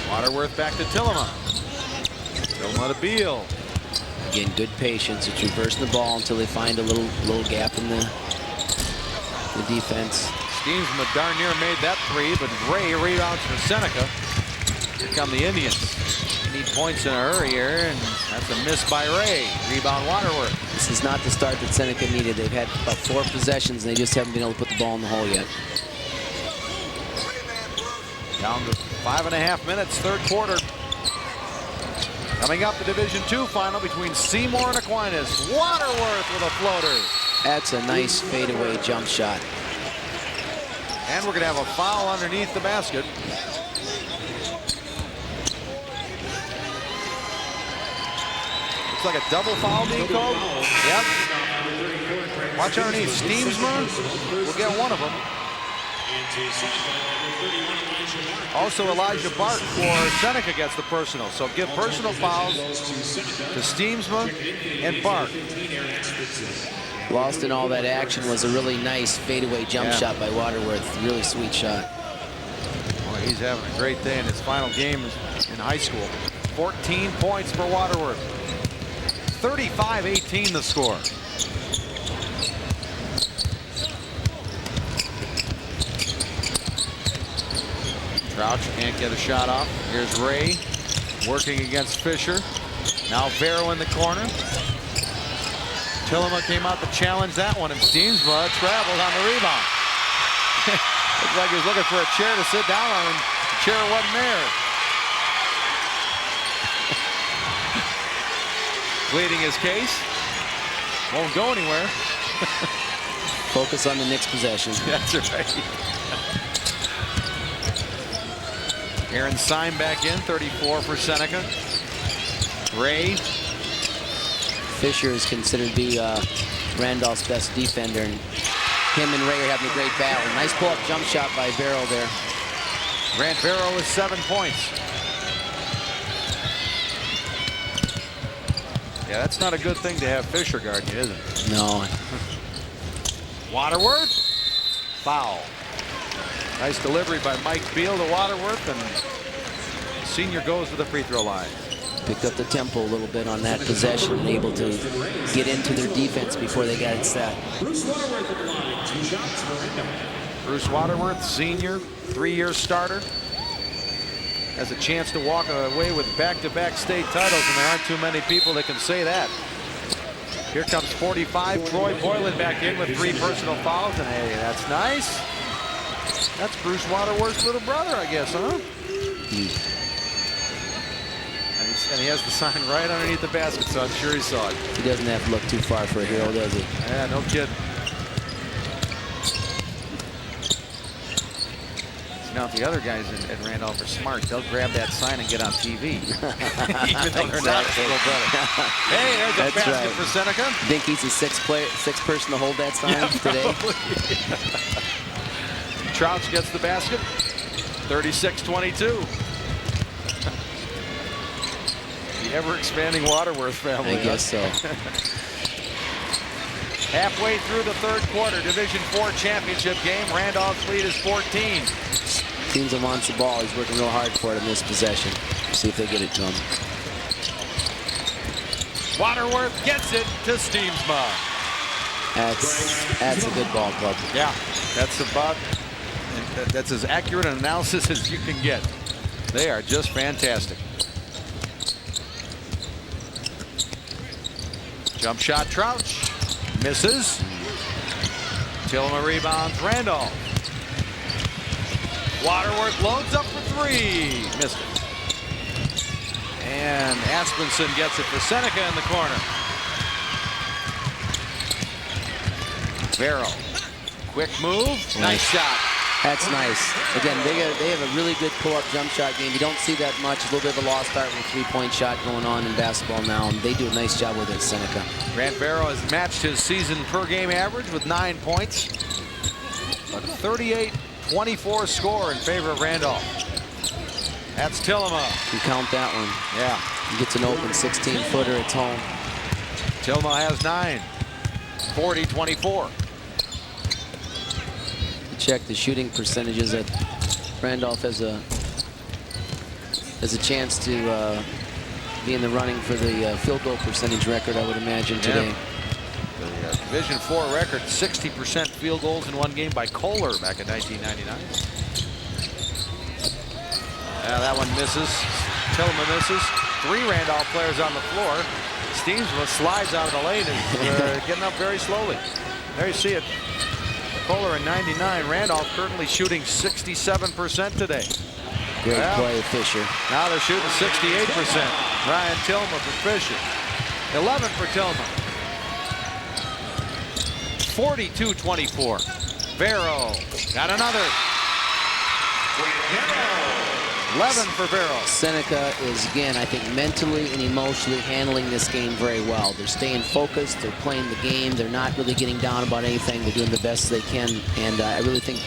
S1: Waterworth back to Tillema. Tillema to Beal.
S3: Again, good patience. It's reversing the ball until they find a little gap in the defense.
S1: Steensma darn near made that 3, but Ray rebounds for Seneca. Here come the Indians. Need points in a hurry here, and that's a miss by Ray. Rebound Waterworth.
S3: This is not the start that Seneca needed. They've had about 4 possessions, and they just haven't been able to put the ball in the hole yet.
S1: Down to 5.5 minutes, third quarter. Coming up, the Division II final between Seymour and Aquinas. Waterworth with a floater.
S3: That's a nice fadeaway jump shot.
S1: And we're going to have a foul underneath the basket. Looks like a double foul being called. Yep. Watch underneath. Steensma will get one of them. Also, Elijah Bart for Seneca gets the personal. So give personal fouls to Steemsma and Bart.
S3: Lost in all that action was a really nice fadeaway jump shot by Waterworth. Really sweet shot.
S1: Well, he's having a great day in his final game in high school. 14 points for Waterworth. 35-18 the score. Crouch can't get a shot off. Here's Ray working against Fisher. Now Vero in the corner. Tillema came out to challenge that one, and Steemsma traveled on the rebound. Looks like he was looking for a chair to sit down on, and the chair wasn't there. Pleading his case. Won't go anywhere.
S3: Focus on the Knicks' possession.
S1: That's right. Aaron Syme back in, 34 for Seneca. Ray.
S3: Fisher is considered to be Randolph's best defender, and him and Ray are having a great battle. Nice pull-up jump shot by Vero there.
S1: Grant Vero with 7 points. Yeah, that's not a good thing to have Fisher guarding you, is it?
S3: No.
S1: Waterworth. Foul. Nice delivery by Mike Beal to Waterworth, and the senior goes to the free throw line.
S3: Picked up the tempo a little bit on that possession and able to get into their defense before they got it set.
S6: Bruce Waterworth at the line, 2 shots for Randolph.
S1: Bruce Waterworth, senior, 3-year starter, has a chance to walk away with back-to-back state titles, and there aren't too many people that can say that. Here comes 45. Troy Boylan back in with 3 personal fouls, and hey, that's nice. That's Bruce Waterworth's little brother, I guess, huh? And he has the sign right underneath the basket, so I'm sure he saw it.
S3: He doesn't have to look too far for a hero, does he?
S1: Yeah, no kidding. Now, if the other guys at Randolph are smart, they'll grab that sign and get on TV. Even though they're not little brother. Hey, there's a basket for Seneca.
S3: Think he's the sixth person to hold that sign today?
S1: Trouch gets the basket. 36-22. The ever-expanding Waterworth family.
S3: I guess so.
S1: Halfway through the 3rd quarter, Division IV championship game. Randolph's lead is 14.
S3: Steemsma wants the ball. He's working real hard for it in this possession. See if they get it to him.
S1: Waterworth gets it to Steemsma.
S3: That's a good ball club.
S1: Yeah, that's as accurate an analysis as you can get. They are just fantastic. Jump shot, Trouch. Misses. Tillema rebounds, Randolph. Waterworth loads up for 3. Missed it. And Aspenson gets it for Seneca in the corner. Vero. Quick move. Nice shot.
S3: That's nice. Again, they have a really good pull-up jump shot game. You don't see that much. A little bit of a lost start with a 3-point shot going on in basketball now, and they do a nice job with it, Seneca.
S1: Grant Vero has matched his season per game average with 9 points. A 38-24 score in favor of Randolph. That's Tillema.
S3: You count that one.
S1: Yeah.
S3: He gets an open 16-footer. It's home.
S1: Tillema has 9. 40-24.
S3: Check the shooting percentages that Randolph has a chance to be in the running for the field goal percentage record, I would imagine, today.
S1: The Division IV record, 60% field goals in one game by Kohler back in 1999. That one misses. Tillema misses. 3 Randolph players on the floor. Steemsma slides out of the lane and getting up very slowly. There you see it. Kohler in 99. Randolph currently shooting 67% today.
S3: Great play, Fisher.
S1: Now they're shooting 68%. Ryan Tillema for Fisher. 11 for Tillema. 42-24. Vero got another. 11 for Barrow.
S3: Seneca is, again, I think mentally and emotionally handling this game very well. They're staying focused. They're playing the game. They're not really getting down about anything. They're doing the best they can. And I really think,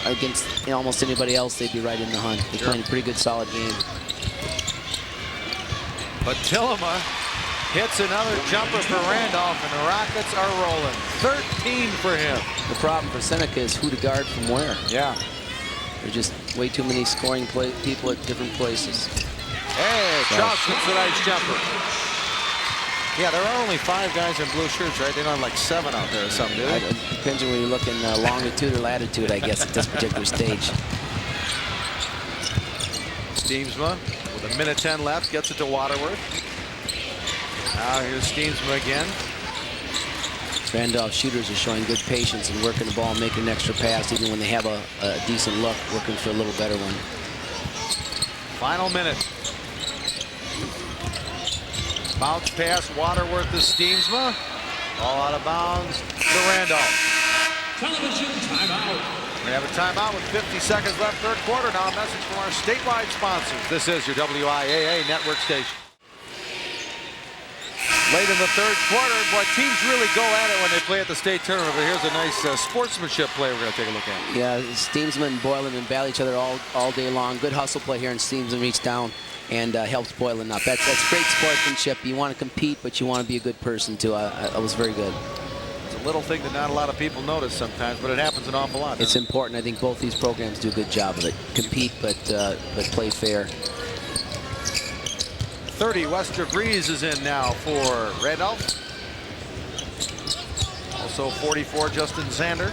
S3: against almost anybody else, they'd be right in the hunt. They're playing a pretty good, solid game.
S1: But Tillema hits another jumper for Randolph, and the Rockets are rolling. 13 for him.
S3: The problem for Seneca is who to guard from where.
S1: Yeah.
S3: There's just way too many scoring people at different places.
S1: Hey, Charles hits a nice jumper. Yeah, there are only 5 guys in blue shirts, right? They don't have like 7 out there or something, do they?
S3: It depends on where you're looking, longitude or latitude, I guess, at this particular stage.
S1: Steemsma with 1:10 left gets it to Waterworth. Now here's Steemsma again.
S3: Randolph shooters are showing good patience and working the ball and making an extra pass even when they have a decent look, working for a little better one.
S1: Final minute. Bounce pass, Waterworth to Steemsma. Ball out of bounds to Randolph.
S6: Television timeout.
S1: We have a timeout with 50 seconds left, third quarter. Now a message from our statewide sponsors. This is your WIAA network station. Late in the third quarter, boy, teams really go at it when they play at the state tournament. But here's a nice sportsmanship play we're going to take a look at.
S3: Yeah, Steemsma and Boylan and battle each other all day long. Good hustle play here, and Steemsma reached down and helps Boylan up. That's great sportsmanship. You want to compete, but you want to be a good person too. I was very good.
S1: It's a little thing that not a lot of people notice sometimes, but it happens an awful lot.
S3: It's important. I think both these programs do a good job of it. Compete, but play fair.
S1: 30, Wester Breeze is in now for Randolph. Also 44, Justin Zander.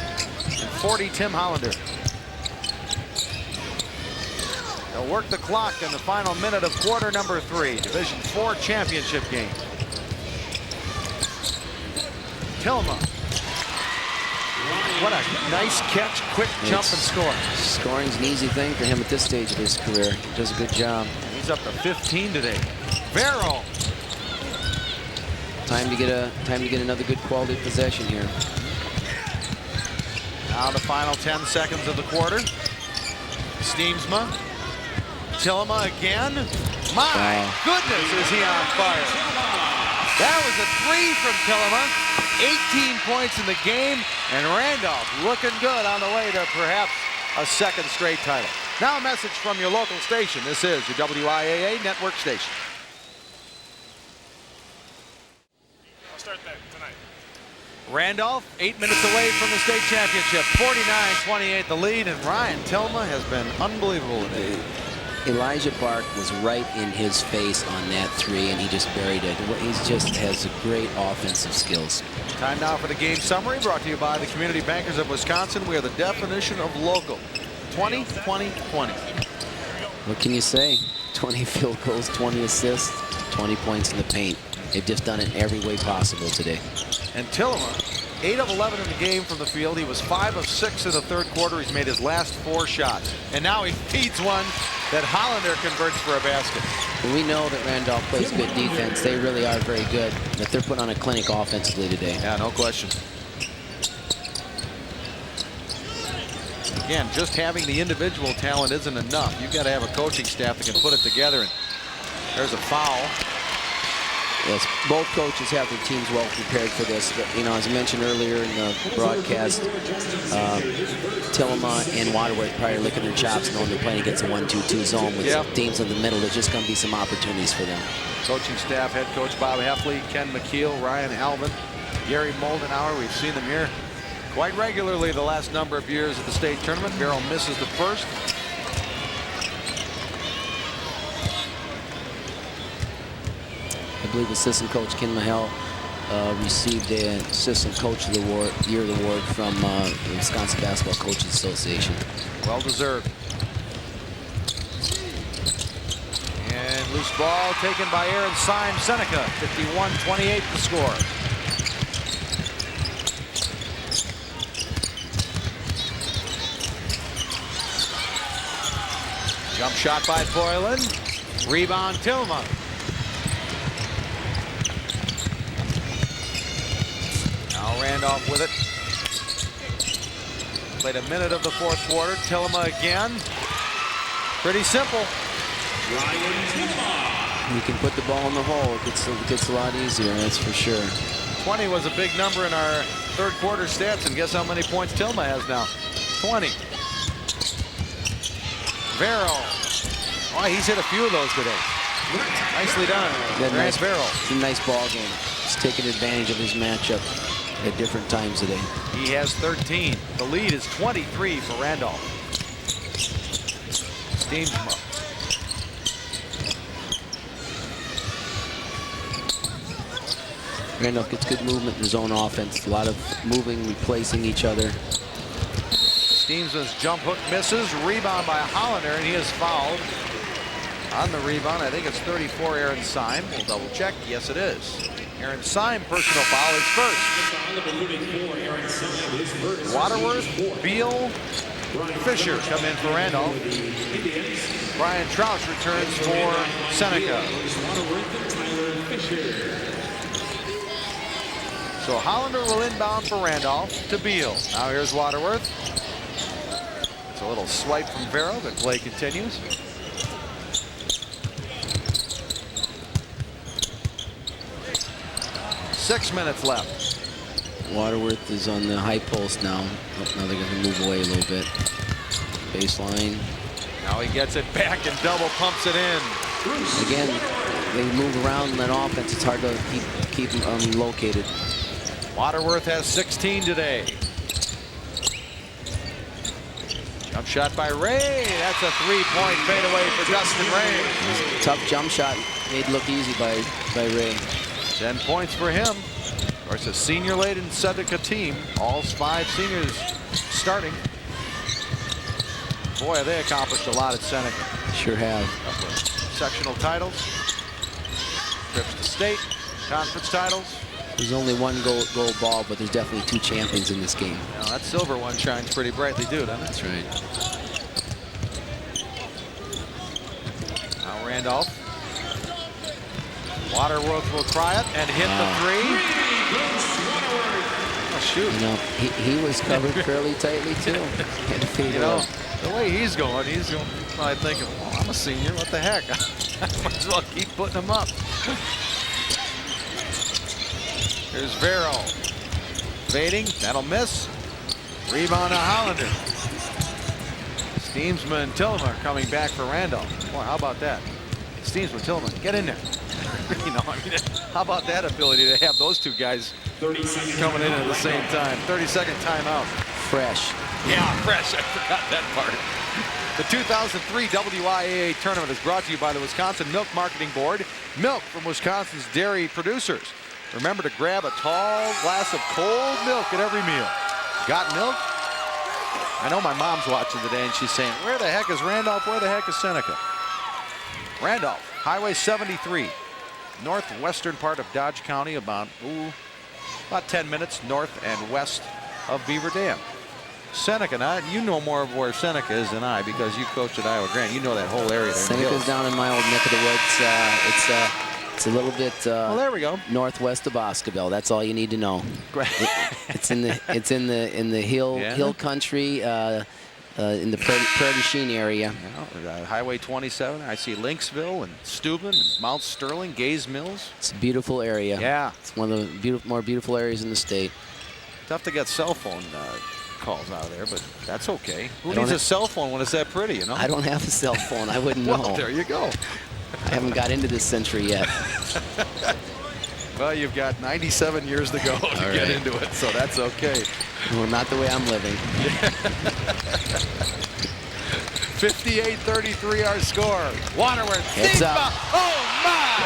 S1: And 40, Tim Hollander. They'll work the clock in the final minute of quarter number 3. Division 4 championship game. Tillema. What a nice catch, quick jump and score.
S3: Scoring's an easy thing for him at this stage of his career. He does a good job.
S1: He's up to 15 today. Barrow.
S3: Time to get another good quality possession here.
S1: Now the final 10 seconds of the quarter. Steemsma. Tillema again. My goodness, is he on fire. That was a 3 from Tillema. 18 points in the game, and Randolph looking good on the way to perhaps a second straight title. Now a message from your local station. This is your WIAA network station.
S15: I'll start that tonight.
S1: Randolph, 8 minutes away from the state championship. 49-28 the lead, and Ryan Tillema has been unbelievable today.
S3: Elijah Bark was right in his face on that 3, and he just buried it. He just has great offensive skills.
S1: Time now for the game summary, brought to you by the Community Bankers of Wisconsin. We are the definition of local. 20, 20, 20.
S3: What can you say? 20 field goals, 20 assists, 20 points in the paint. They've just done it in every way possible today.
S1: And Tillema, 8 of 11 in the game from the field. He was 5 of 6 in the third quarter. He's made his last 4 shots. And now he feeds one that Hollander converts for a basket.
S3: We know that Randolph plays good defense. They really are very good, but they're putting on a clinic offensively today.
S1: Yeah, no question. Again, just having the individual talent isn't enough. You've got to have a coaching staff that can put it together. And there's a foul.
S3: Yes, both coaches have their teams well prepared for this. But, as I mentioned earlier in the broadcast, Tillema and Waterworth probably licking their chops knowing they're playing against a 1-2-2 zone with teams in the middle. There's just going to be some opportunities for them.
S1: Coaching staff, head coach Bob Heffley, Ken McKeel, Ryan Alvin, Gary Moldenauer. We've seen them here quite regularly the last number of years at the state tournament. Barrow misses the first.
S3: I believe assistant coach Ken Mahel received an assistant coach of the year award from the Wisconsin Basketball Coaches Association.
S1: Well deserved. And loose ball taken by Aaron Symes. Seneca, 51-28 the score. Jump shot by Boylan. Rebound Tillema. Now Randolph with it. Played a minute of the fourth quarter. Tillema again. Pretty simple.
S3: You can put the ball in the hole. It gets a lot easier, that's for sure.
S1: 20 was a big number in our third quarter stats, and guess how many points Tilma has now? 20. Vero. Oh, he's hit a few of those today. Nicely done.
S3: Nice,
S1: Vero.
S3: It's a nice ball game. He's taking advantage of his matchup at different times today.
S1: He has 13. The lead is 23 for Randolph. Steamsma.
S3: Randolph gets good movement in his own offense. A lot of moving, replacing each other.
S1: Steamsman's jump hook misses. Rebound by Hollander, and he is fouled. On the rebound, I think it's 34, Aaron Syme. We'll double check. Yes, it is. Aaron Syme, personal foul, is first. Waterworth, Beal, Fisher come in for Randolph. Brian Troush returns for Seneca. So Hollander will inbound for Randolph to Beal. Now here's Waterworth. It's a little swipe from Vero, but play continues. Six minutes left.
S3: Waterworth is on the high post now. Oh, now they're going to move away a little bit. Baseline.
S1: Now he gets it back and double pumps it in.
S3: Again, they move around in that offense. It's hard to keep them located.
S1: Waterworth has 16 today. Jump shot by Ray. That's a three-point fadeaway for Dustin Ray.
S3: Tough jump shot made look easy by Ray.
S1: 10 points for him. Of course, a senior-laden Seneca team. All 5 seniors starting. Boy, have they accomplished a lot at Seneca.
S3: Sure have.
S1: Sectional titles, trips to state, conference titles.
S3: There's only one gold ball, but there's definitely 2 champions in this game.
S1: Now, that silver one shines pretty brightly, too, doesn't it?
S3: That's right.
S1: Now Randolph. Waterworth will try it and hit the three. Oh, shoot.
S3: You know, he was covered fairly tightly, too. Had to fade
S1: know,
S3: away.
S1: the way he's going probably thinking, well, I'm a senior, what the heck? I might as well keep putting them up. Here's Vero. Fading, that'll miss. Rebound to Hollander. Steamsma and Tillman are coming back for Randolph. Boy, how about that? Steamsma, Tillman, get in there. You know, I mean, how about that ability to have those 2 guys coming in at the same time? 30-second timeout.
S3: Fresh.
S1: Yeah, fresh. I forgot that part. The 2003 WIAA tournament is brought to you by the Wisconsin Milk Marketing Board. Milk from Wisconsin's dairy producers. Remember to grab a tall glass of cold milk at every meal. Got milk? I know my mom's watching today and she's saying, where the heck is Randolph? Where the heck is Seneca? Randolph, Highway 73, northwestern part of Dodge County, about 10 minutes north and west of Beaver Dam. Seneca, now you know more of where Seneca is than I because you coached at Iowa Grant. You know that whole area there.
S3: Seneca's down in my old neck of the woods. It's a little bit
S1: well, there we go.
S3: Northwest of Boscoville. That's all you need to know. It's in the hill country, in the Prairie du Chien area.
S1: Highway 27. I see Lynxville and Steuben, and Mount Sterling, Gaze Mills.
S3: It's a beautiful area.
S1: Yeah,
S3: it's one of the more beautiful areas in the state.
S1: Tough to get cell phone calls out of there, but that's okay. Who needs a cell phone when it's that pretty, you know?
S3: I don't have a cell phone. I wouldn't know.
S1: Well, there you go.
S3: I haven't got into this century yet.
S1: Well, you've got 97 years to go to get into it, so that's okay.
S3: Well, not the way I'm living.
S1: 58-33 our score. Waterworth.
S3: It's up.
S1: Oh, my!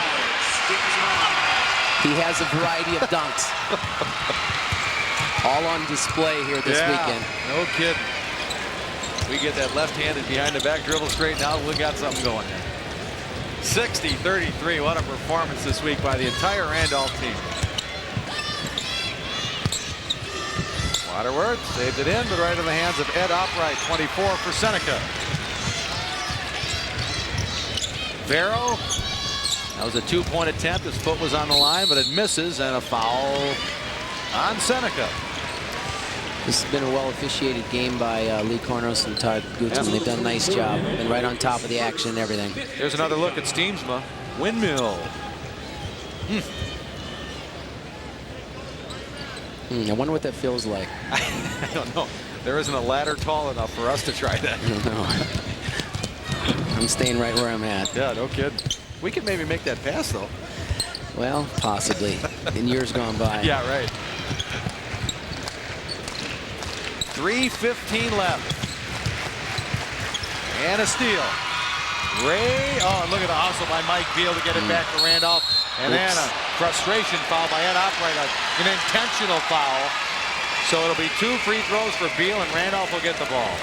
S3: He has a variety of dunks. All on display here this weekend.
S1: No kidding. We get that left-handed behind the back dribble straightened out. We got something going there. 60-33. What a performance this week by the entire Randolph team. Waterworth saved it in, but right in the hands of Ed Upright. 24 for Seneca. Vero. That was a 2-point attempt. His foot was on the line, but it misses, and a foul on Seneca.
S3: This has been a well-officiated game by Lee Kornos and Todd Gutzman. They've done a nice job. Been right on top of the action and everything.
S1: Here's another look at Steensma. Windmill.
S3: I wonder what that feels like.
S1: I don't know. There isn't a ladder tall enough for us to try that.
S3: I don't know. I'm staying right where I'm at.
S1: Yeah, no kidding. We could maybe make that pass, though.
S3: Well, possibly. In years gone by.
S1: Yeah, right. 3:15 left. And a steal. Ray, oh, look at the hustle by Mike Beal to get it back to Randolph. And then a frustration foul by Ed Opright, an intentional foul. So it'll be 2 free throws for Beal, and Randolph will get the ball.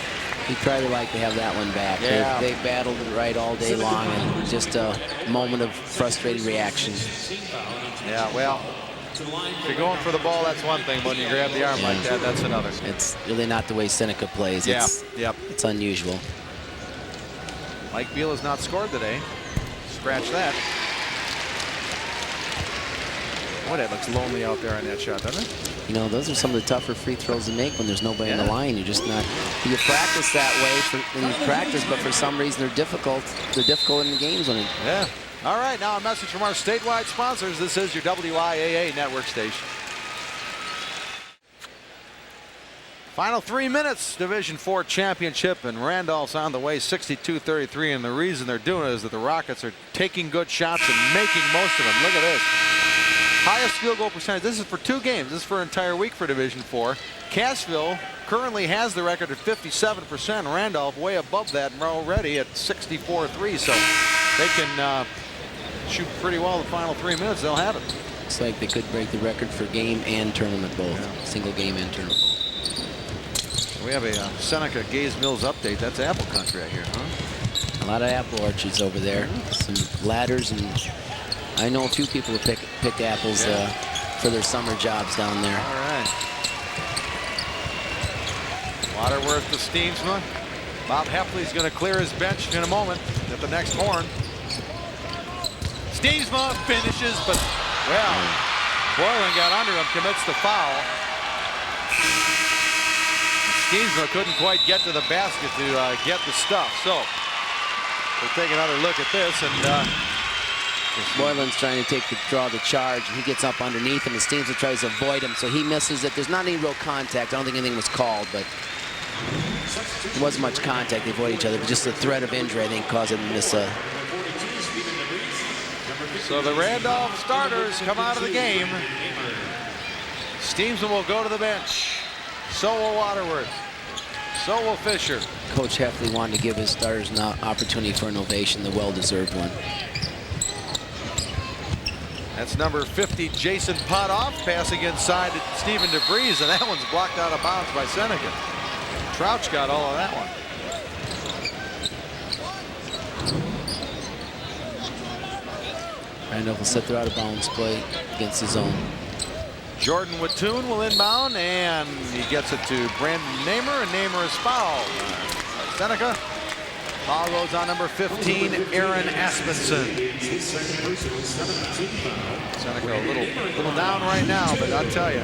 S3: He'd probably like to have that one back.
S1: Yeah.
S3: They battled it right all day long, and just a moment of frustrated reaction.
S1: Yeah, well, if you're going for the ball, that's one thing. When you grab the arm like that, that's another.
S3: It's really not the way Seneca plays.
S1: Yeah,
S3: It's unusual.
S1: Mike Beal has not scored today. Scratch that. Boy, that looks lonely out there on that shot, doesn't it?
S3: You know, those are some of the tougher free throws to make when there's nobody in the line. You're just not. You practice that way in practice, but for some reason they're difficult. They're difficult in the games when it.
S1: Yeah. All right, now a message from our statewide sponsors. This is your WIAA network station. Final 3 minutes, Division IV championship, and Randolph's on the way, 62-33, and the reason they're doing it is that the Rockets are taking good shots and making most of them. Look at this. Highest field goal percentage. This is for 2 games. This is for an entire week for Division IV. Cassville currently has the record at 57%. Randolph way above that and already at 64-3, so they can shoot pretty well the final 3 minutes. They'll have it.
S3: Looks like they could break the record for game and tournament both. Yeah. Single game and tournament.
S1: We have a Seneca Gaze Mills update. That's apple country right here, huh?
S3: A lot of apple orchards over there. Some ladders, and I know a few people who pick apples for their summer jobs down there.
S1: All right. Waterworth to Steensma. Bob Heffley's going to clear his bench in a moment at the next horn. Steensma finishes, but, well, Boylan got under him, commits the foul. Steensma couldn't quite get to the basket to get the stuff. So we'll take another look at this, and
S3: Boylan's trying to draw the charge, and he gets up underneath him, and Steensma tries to avoid him, so he misses it. There's not any real contact. I don't think anything was called, but there wasn't much contact. They avoid each other, but just the threat of injury, I think, caused him to miss a.
S1: So the Randolph starters come out of the game. Steensma will go to the bench. So will Waterworth. So will Fisher.
S3: Coach Heffley wanted to give his starters an opportunity for an ovation, the well-deserved one.
S1: That's number 50, Jason Potoff, passing inside to Stephen DeVries, and that one's blocked out of bounds by Seneca. Trouch got all of that one.
S3: Randolph will set their out-of-bounds play against his own.
S1: Jordan Wattoon will inbound, and he gets it to Brandon Namer, and Namer is fouled. Seneca. Foul goes on number 15, Aaron Aspenson. Seneca a little down right now, but I'll tell you,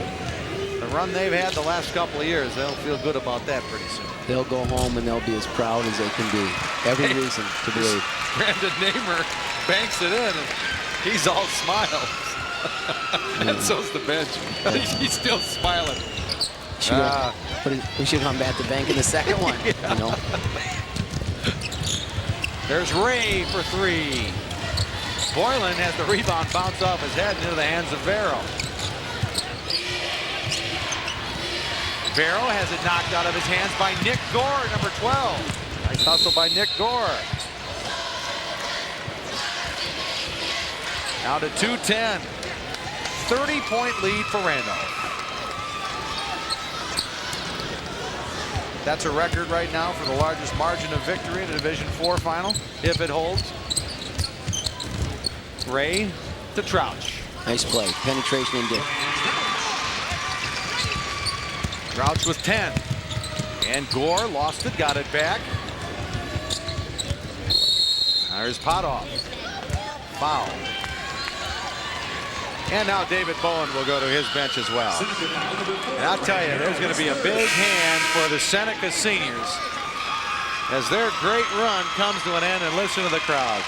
S1: the run they've had the last couple of years, they'll feel good about that pretty soon.
S3: They'll go home and they'll be as proud as they can be. Every reason to believe.
S1: Brandon Namer banks it in, and he's all smiles. And so's the bench. He's still smiling.
S3: We should come back to bank in the second one.
S1: Yeah.
S3: You know?
S1: There's Ray for 3. Boylan has the rebound bounce off his head into the hands of Vero. Vero has it knocked out of his hands by Nick Gore, number 12. Nice hustle by Nick Gore. Now to 2:10. 30-point lead for Randolph. That's a record right now for the largest margin of victory in a Division IV final, if it holds. Ray to Trouch.
S3: Nice play. Penetration and dip.
S1: Trouch with 10. And Gore lost it, got it back. There's Potoff. Foul. And now David Bowen will go to his bench as well. And I'll tell you, there's going to be a big hand for the Seneca seniors as their great run comes to an end, and listen to the crowd.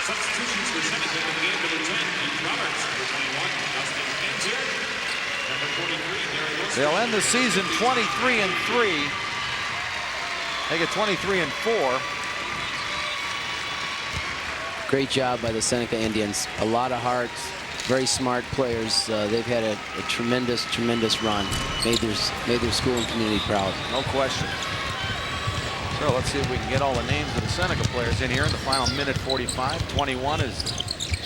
S6: Substitutions for Seneca in the game, number 10, Keith Roberts, number 21, Dustin Kanzer, number 43, Gary Wilson.
S1: They'll end the season 23-3. They get 23-4.
S3: Great job by the Seneca Indians. A lot of heart, very smart players. They've had a tremendous, tremendous run. Made their school and community proud.
S1: No question. So let's see if we can get all the names of the Seneca players in here in the final minute 45. 21 is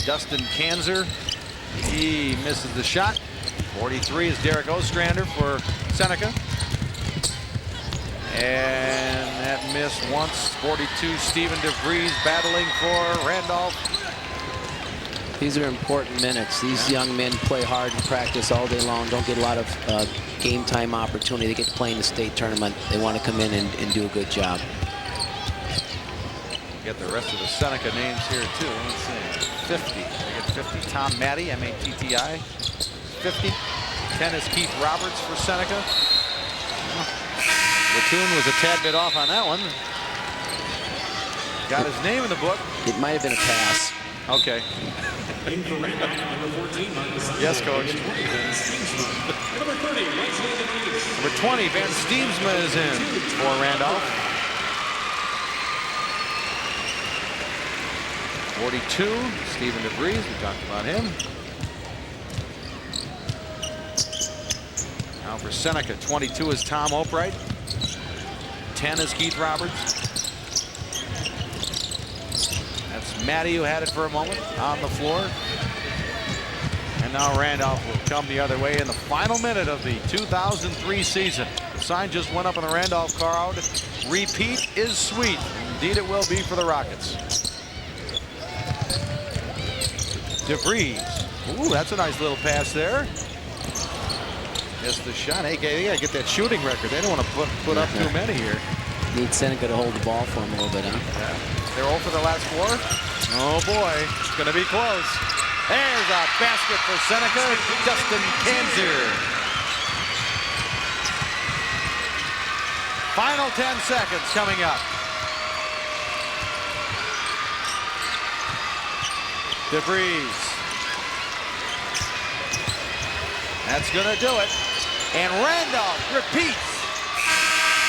S1: Dustin Kanzer. He misses the shot. 43 is Derek Ostrander for Seneca. And that miss once. 42, Stephen DeVries battling for Randolph.
S3: These are important minutes. These young men play hard in practice all day long. Don't get a lot of game time opportunity. They get to play in the state tournament. They want to come in and do a good job.
S1: Get the rest of the Seneca names here too. Let's see. 50. They get 50. Tom Matty, M-A-T-T-I. 50. 10 is Keith Roberts for Seneca. Platoon was a tad bit off on that one. Got his name in the book.
S3: It might have been a pass.
S1: Okay. Yes, coach.
S6: Number 30,
S1: Number 20, Van Steemsma is in for Randolph. 42, Stephen DeVries. We talked about him. Now for Seneca, 22 is Tom Opright. 10 is Keith Roberts. That's Matty, who had it for a moment on the floor. And now Randolph will come the other way in the final minute of the 2003 season. The sign just went up in the Randolph crowd. Repeat is sweet. Indeed it will be for the Rockets. DeVries. Ooh, that's a nice little pass there. Missed the shot. Hey, they gotta get that shooting record. They don't want to put up too many here.
S3: Need Seneca to hold the ball for them a little bit, huh?
S1: Yeah. They're 0 for the last 4. Oh boy, it's gonna be close. There's a basket for Seneca. Dustin Kanzer. Final 10 seconds coming up. DeVries. That's going to do it. And Randolph repeats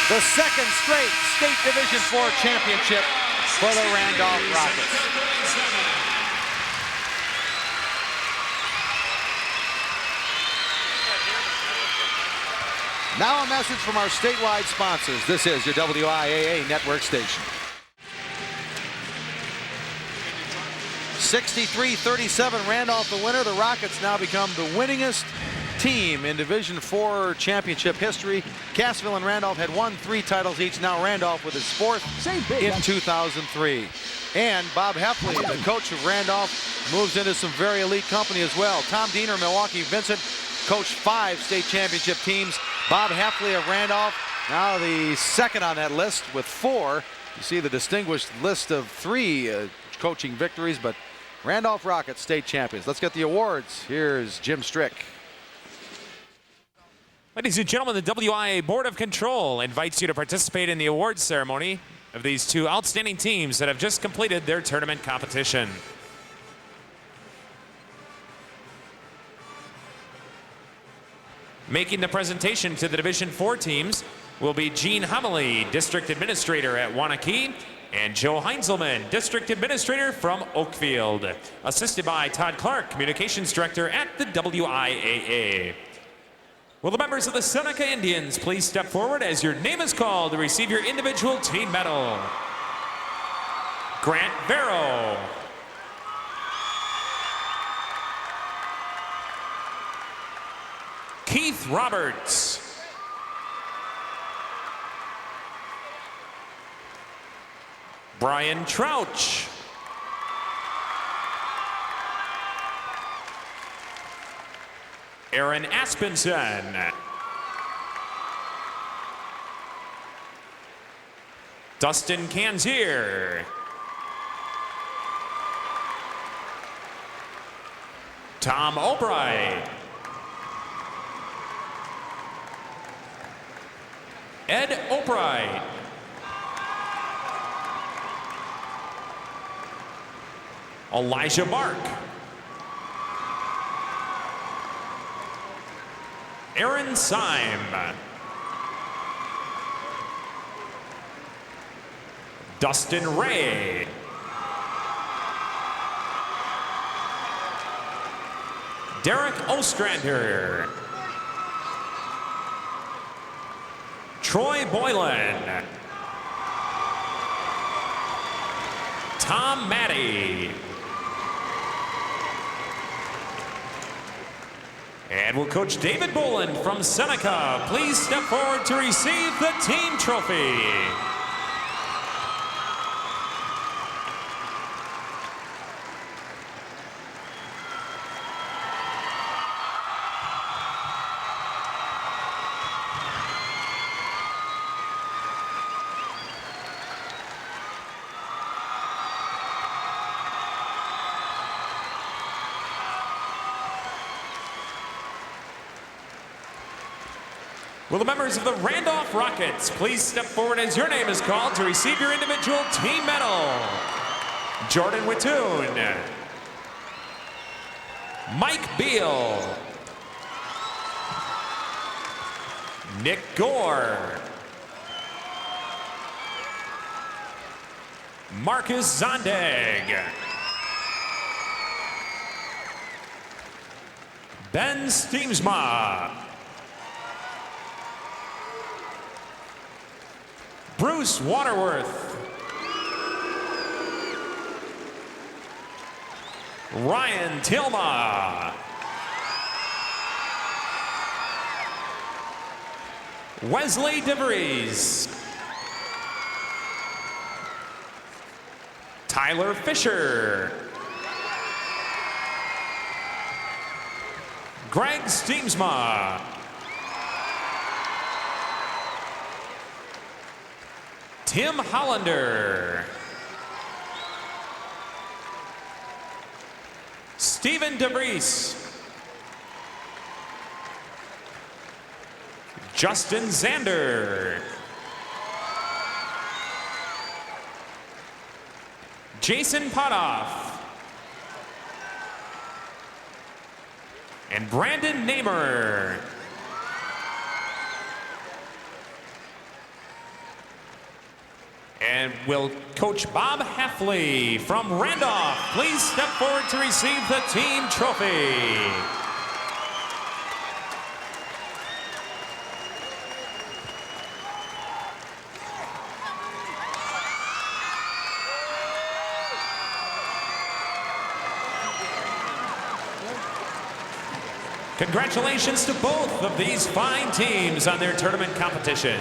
S1: the second straight State Division IV championship for the Randolph Rockets. Now a message from our statewide sponsors. This is your WIAA network station. 63-37, Randolph the winner. The Rockets now become the winningest team in Division IV championship history. Cassville and Randolph had won 3 titles each. Now Randolph with his 4th in 2003. And Bob Heffley, the coach of Randolph, moves into some very elite company as well. Tom Diener, Milwaukee Vincent, coached 5 state championship teams. Bob Heffley of Randolph, now the second on that list with 4. You see the distinguished list of 3 coaching victories, but Randolph Rockets state champions. Let's get the awards. Here's Jim Strick.
S5: Ladies and gentlemen, the WIAA Board of Control invites you to participate in the awards ceremony of these 2 outstanding teams that have just completed their tournament competition. Making the presentation to the Division IV teams will be Gene Homily, District Administrator at Wanakee, and Joe Heinzelman, District Administrator from Oakfield, assisted by Todd Clark, Communications Director at the WIAA. Will the members of the Seneca Indians please step forward as your name is called to receive your individual team medal? Grant Vero. Keith Roberts. Brian Trouch. Aaron Aspenson. Dustin Kanzer. Tom Albright. Ed Albright. Elijah Mark. Aaron Syme. Dustin Ray. Derek Ostrander. Troy Boylan. Tom Matty. And will Coach David Boland from Seneca please step forward to receive the team trophy. Will the members of the Randolph Rockets please step forward as your name is called to receive your individual team medal? Jordan Wittoon. Mike Beal. Nick Gore. Marcus Zondag. Ben Steemsma. Bruce Waterworth. Ryan Tilma. Wesley DeVries. Tyler Fisher. Greg Steemsma. Tim Hollander. Stephen DeVries. Justin Zander. Jason Potoff. And Brandon Namer. And will Coach Bob Heffley from Randolph please step forward to receive the team trophy. Congratulations to both of these fine teams on their tournament competition.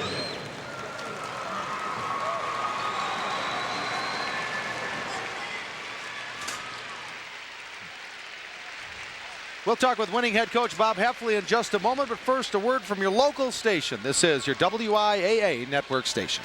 S1: We'll talk with winning head coach Bob Heffley in just a moment, but first a word from your local station. This is your WIAA network station.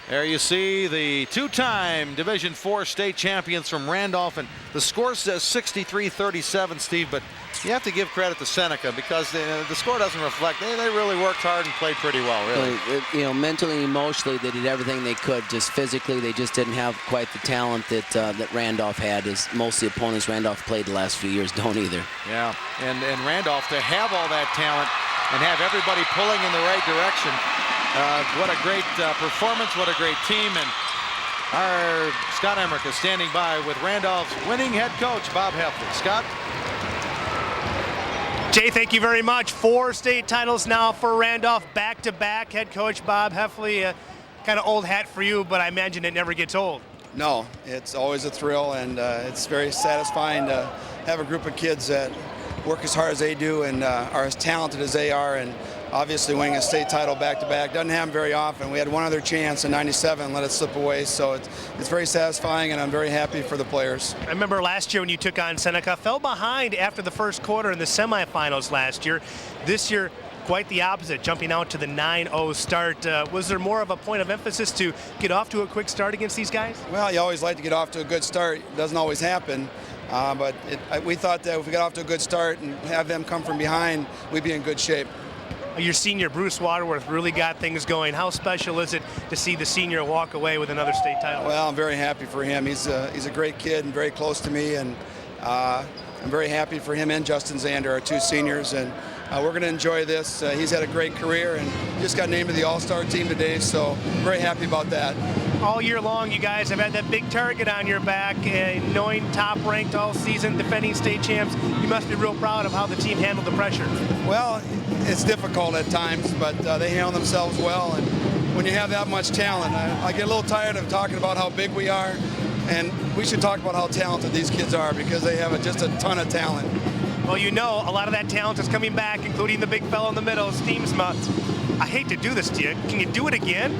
S1: There you see the two-time Division IV state champions from Randolph, and the score says 63-37, Steve, but you have to give credit to Seneca because the score doesn't reflect. They really worked hard and played pretty well, really.
S3: You know, mentally, emotionally, they did everything they could. Just physically, they just didn't have quite the talent that Randolph had, as most of the opponents Randolph played the last few years don't either.
S1: Yeah, and Randolph, to have all that talent and have everybody pulling in the right direction, what a great performance, what a great team. And our Scott Emmerich is standing by with Randolph's winning head coach, Bob Heffley. Scott?
S16: Jay, thank you very much. 4 state titles now for Randolph, back-to-back. Head coach Bob Heffley, kind of old hat for you, but I imagine it never gets old.
S17: No, it's always a thrill, and it's very satisfying to have a group of kids that work as hard as they do and are as talented as they are. And obviously winning a state title back-to-back doesn't happen very often. We had one other chance in '97 and let it slip away, so it's very satisfying, and I'm very happy for the players.
S16: I remember last year when you took on Seneca, fell behind after the first quarter in the semifinals last year. This year, quite the opposite, jumping out to the 9-0 start. Was there more of a point of emphasis to get off to a quick start against these guys?
S17: Well, you always like to get off to a good start. It doesn't always happen. But we thought that if we got off to a good start and have them come from behind, we'd be in good shape.
S16: Your senior, Bruce Waterworth, really got things going. How special is it to see the senior walk away with another state title?
S17: Well, I'm very happy for him. He's a great kid and very close to me, and I'm very happy for him and Justin Zander, our two seniors, and we're going to enjoy this. He's had a great career and just got named to the All-Star team today, so I'm very happy about that.
S16: All year long, you guys have had that big target on your back, knowing top ranked all season, defending state champs. You must be real proud of how the team handled the pressure.
S17: Well, it's difficult at times, but they handle themselves well, and when you have that much talent, I get a little tired of talking about how big we are, and we should talk about how talented these kids are because they have just a ton of talent.
S16: Well, you know, a lot of that talent is coming back, including the big fellow in the middle, Steemsma. I hate to do this to you. Can you do it again?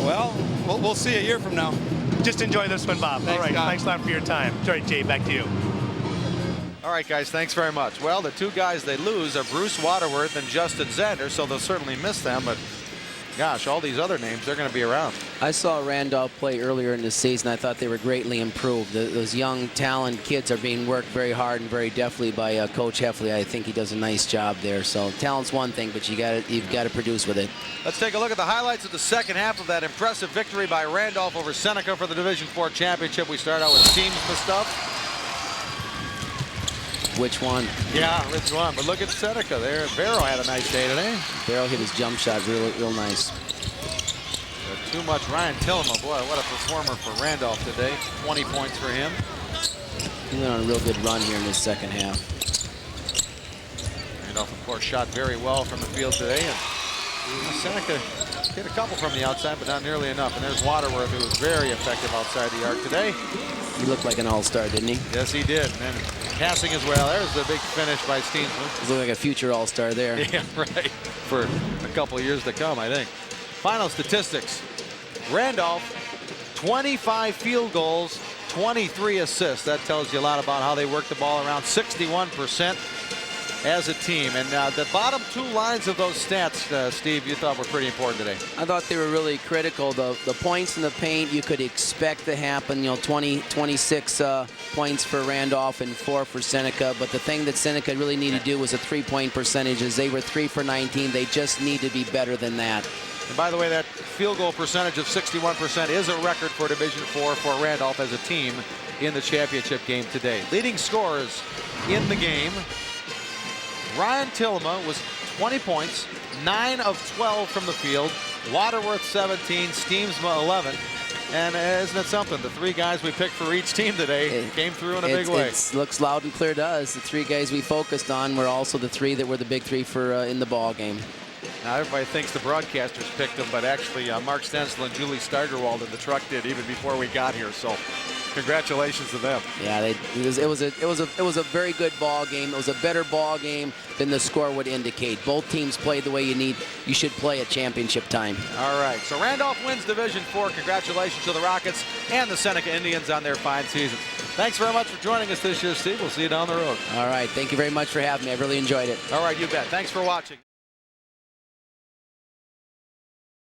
S17: Well, we'll see a year from now.
S16: Just enjoy this one, Bob.
S17: Thanks,
S16: all right,
S17: Scott.
S16: thanks a lot for your time. All right, Jay, back to you.
S1: All right, guys, thanks very much. Well, the two guys they lose are Bruce Waterworth and Justin Zander, so they'll certainly miss them, but gosh, all these other names, they're going to be around.
S3: I saw Randolph play earlier in the season. I thought they were greatly improved. Those young, talented kids are being worked very hard and very deftly by Coach Heffley. I think he does a nice job there. So talent's one thing, but you've got to produce with it.
S1: Let's take a look at the highlights of the second half of that impressive victory by Randolph over Seneca for the Division IV championship. We start out with Steemsma stuff.
S3: Which one?
S1: Yeah, which one? But look at Seneca there. Barrow had a nice day today.
S3: Barrow hit his jump shot real nice.
S1: Too much. Ryan Tillema, boy, what a performer for Randolph today. 20 points for him.
S3: He went on a real good run here in his second half.
S1: Randolph, of course, shot very well from the field today. And Seneca hit a couple from the outside, but not nearly enough. And there's Waterworth, who was very effective outside the arc today.
S3: He looked like an all-star, didn't he?
S1: Yes, he did. And passing as well. There's the big finish by Steemsma.
S3: He looked like a future all-star there.
S1: Yeah, right. For a couple of years to come, I think. Final statistics. Randolph, 25 field goals, 23 assists. That tells you a lot about how they work the ball around. 61% as a team. And the bottom two lines of those stats, Steve, you thought were pretty important today.
S3: I thought they were really critical. The points in the paint you could expect to happen. You know, 26 points for Randolph and 4 for Seneca. But the thing that Seneca really needed to do was a three-point percentages. They were 3 for 19. They just need to be better than that.
S1: And by the way, that field goal percentage of 61% is a record for Division IV for Randolph as a team in the championship game today. Leading scorers in the game. Ryan Tillema was 20 points, 9 of 12 from the field. Waterworth 17, Steemsma 11. And isn't it something? The three guys we picked for each team today came through in a big way.
S3: It looks loud and clear to us. The three guys we focused on were also the three that were the big three for in the ball game.
S1: Now everybody thinks the broadcasters picked them, but actually Mark Stensel and Julie Steigerwald in the truck did even before we got here. So congratulations to them.
S3: Yeah, it was a very good ball game. It was a better ball game than the score would indicate. Both teams played the way you should play at championship time.
S1: All right, so Randolph wins Division IV. Congratulations to the Rockets and the Seneca Indians on their fine season. Thanks very much for joining us this year, Steve. We'll see you down the road.
S3: All right, thank you very much for having me. I really enjoyed it.
S1: All right, you bet. Thanks for watching.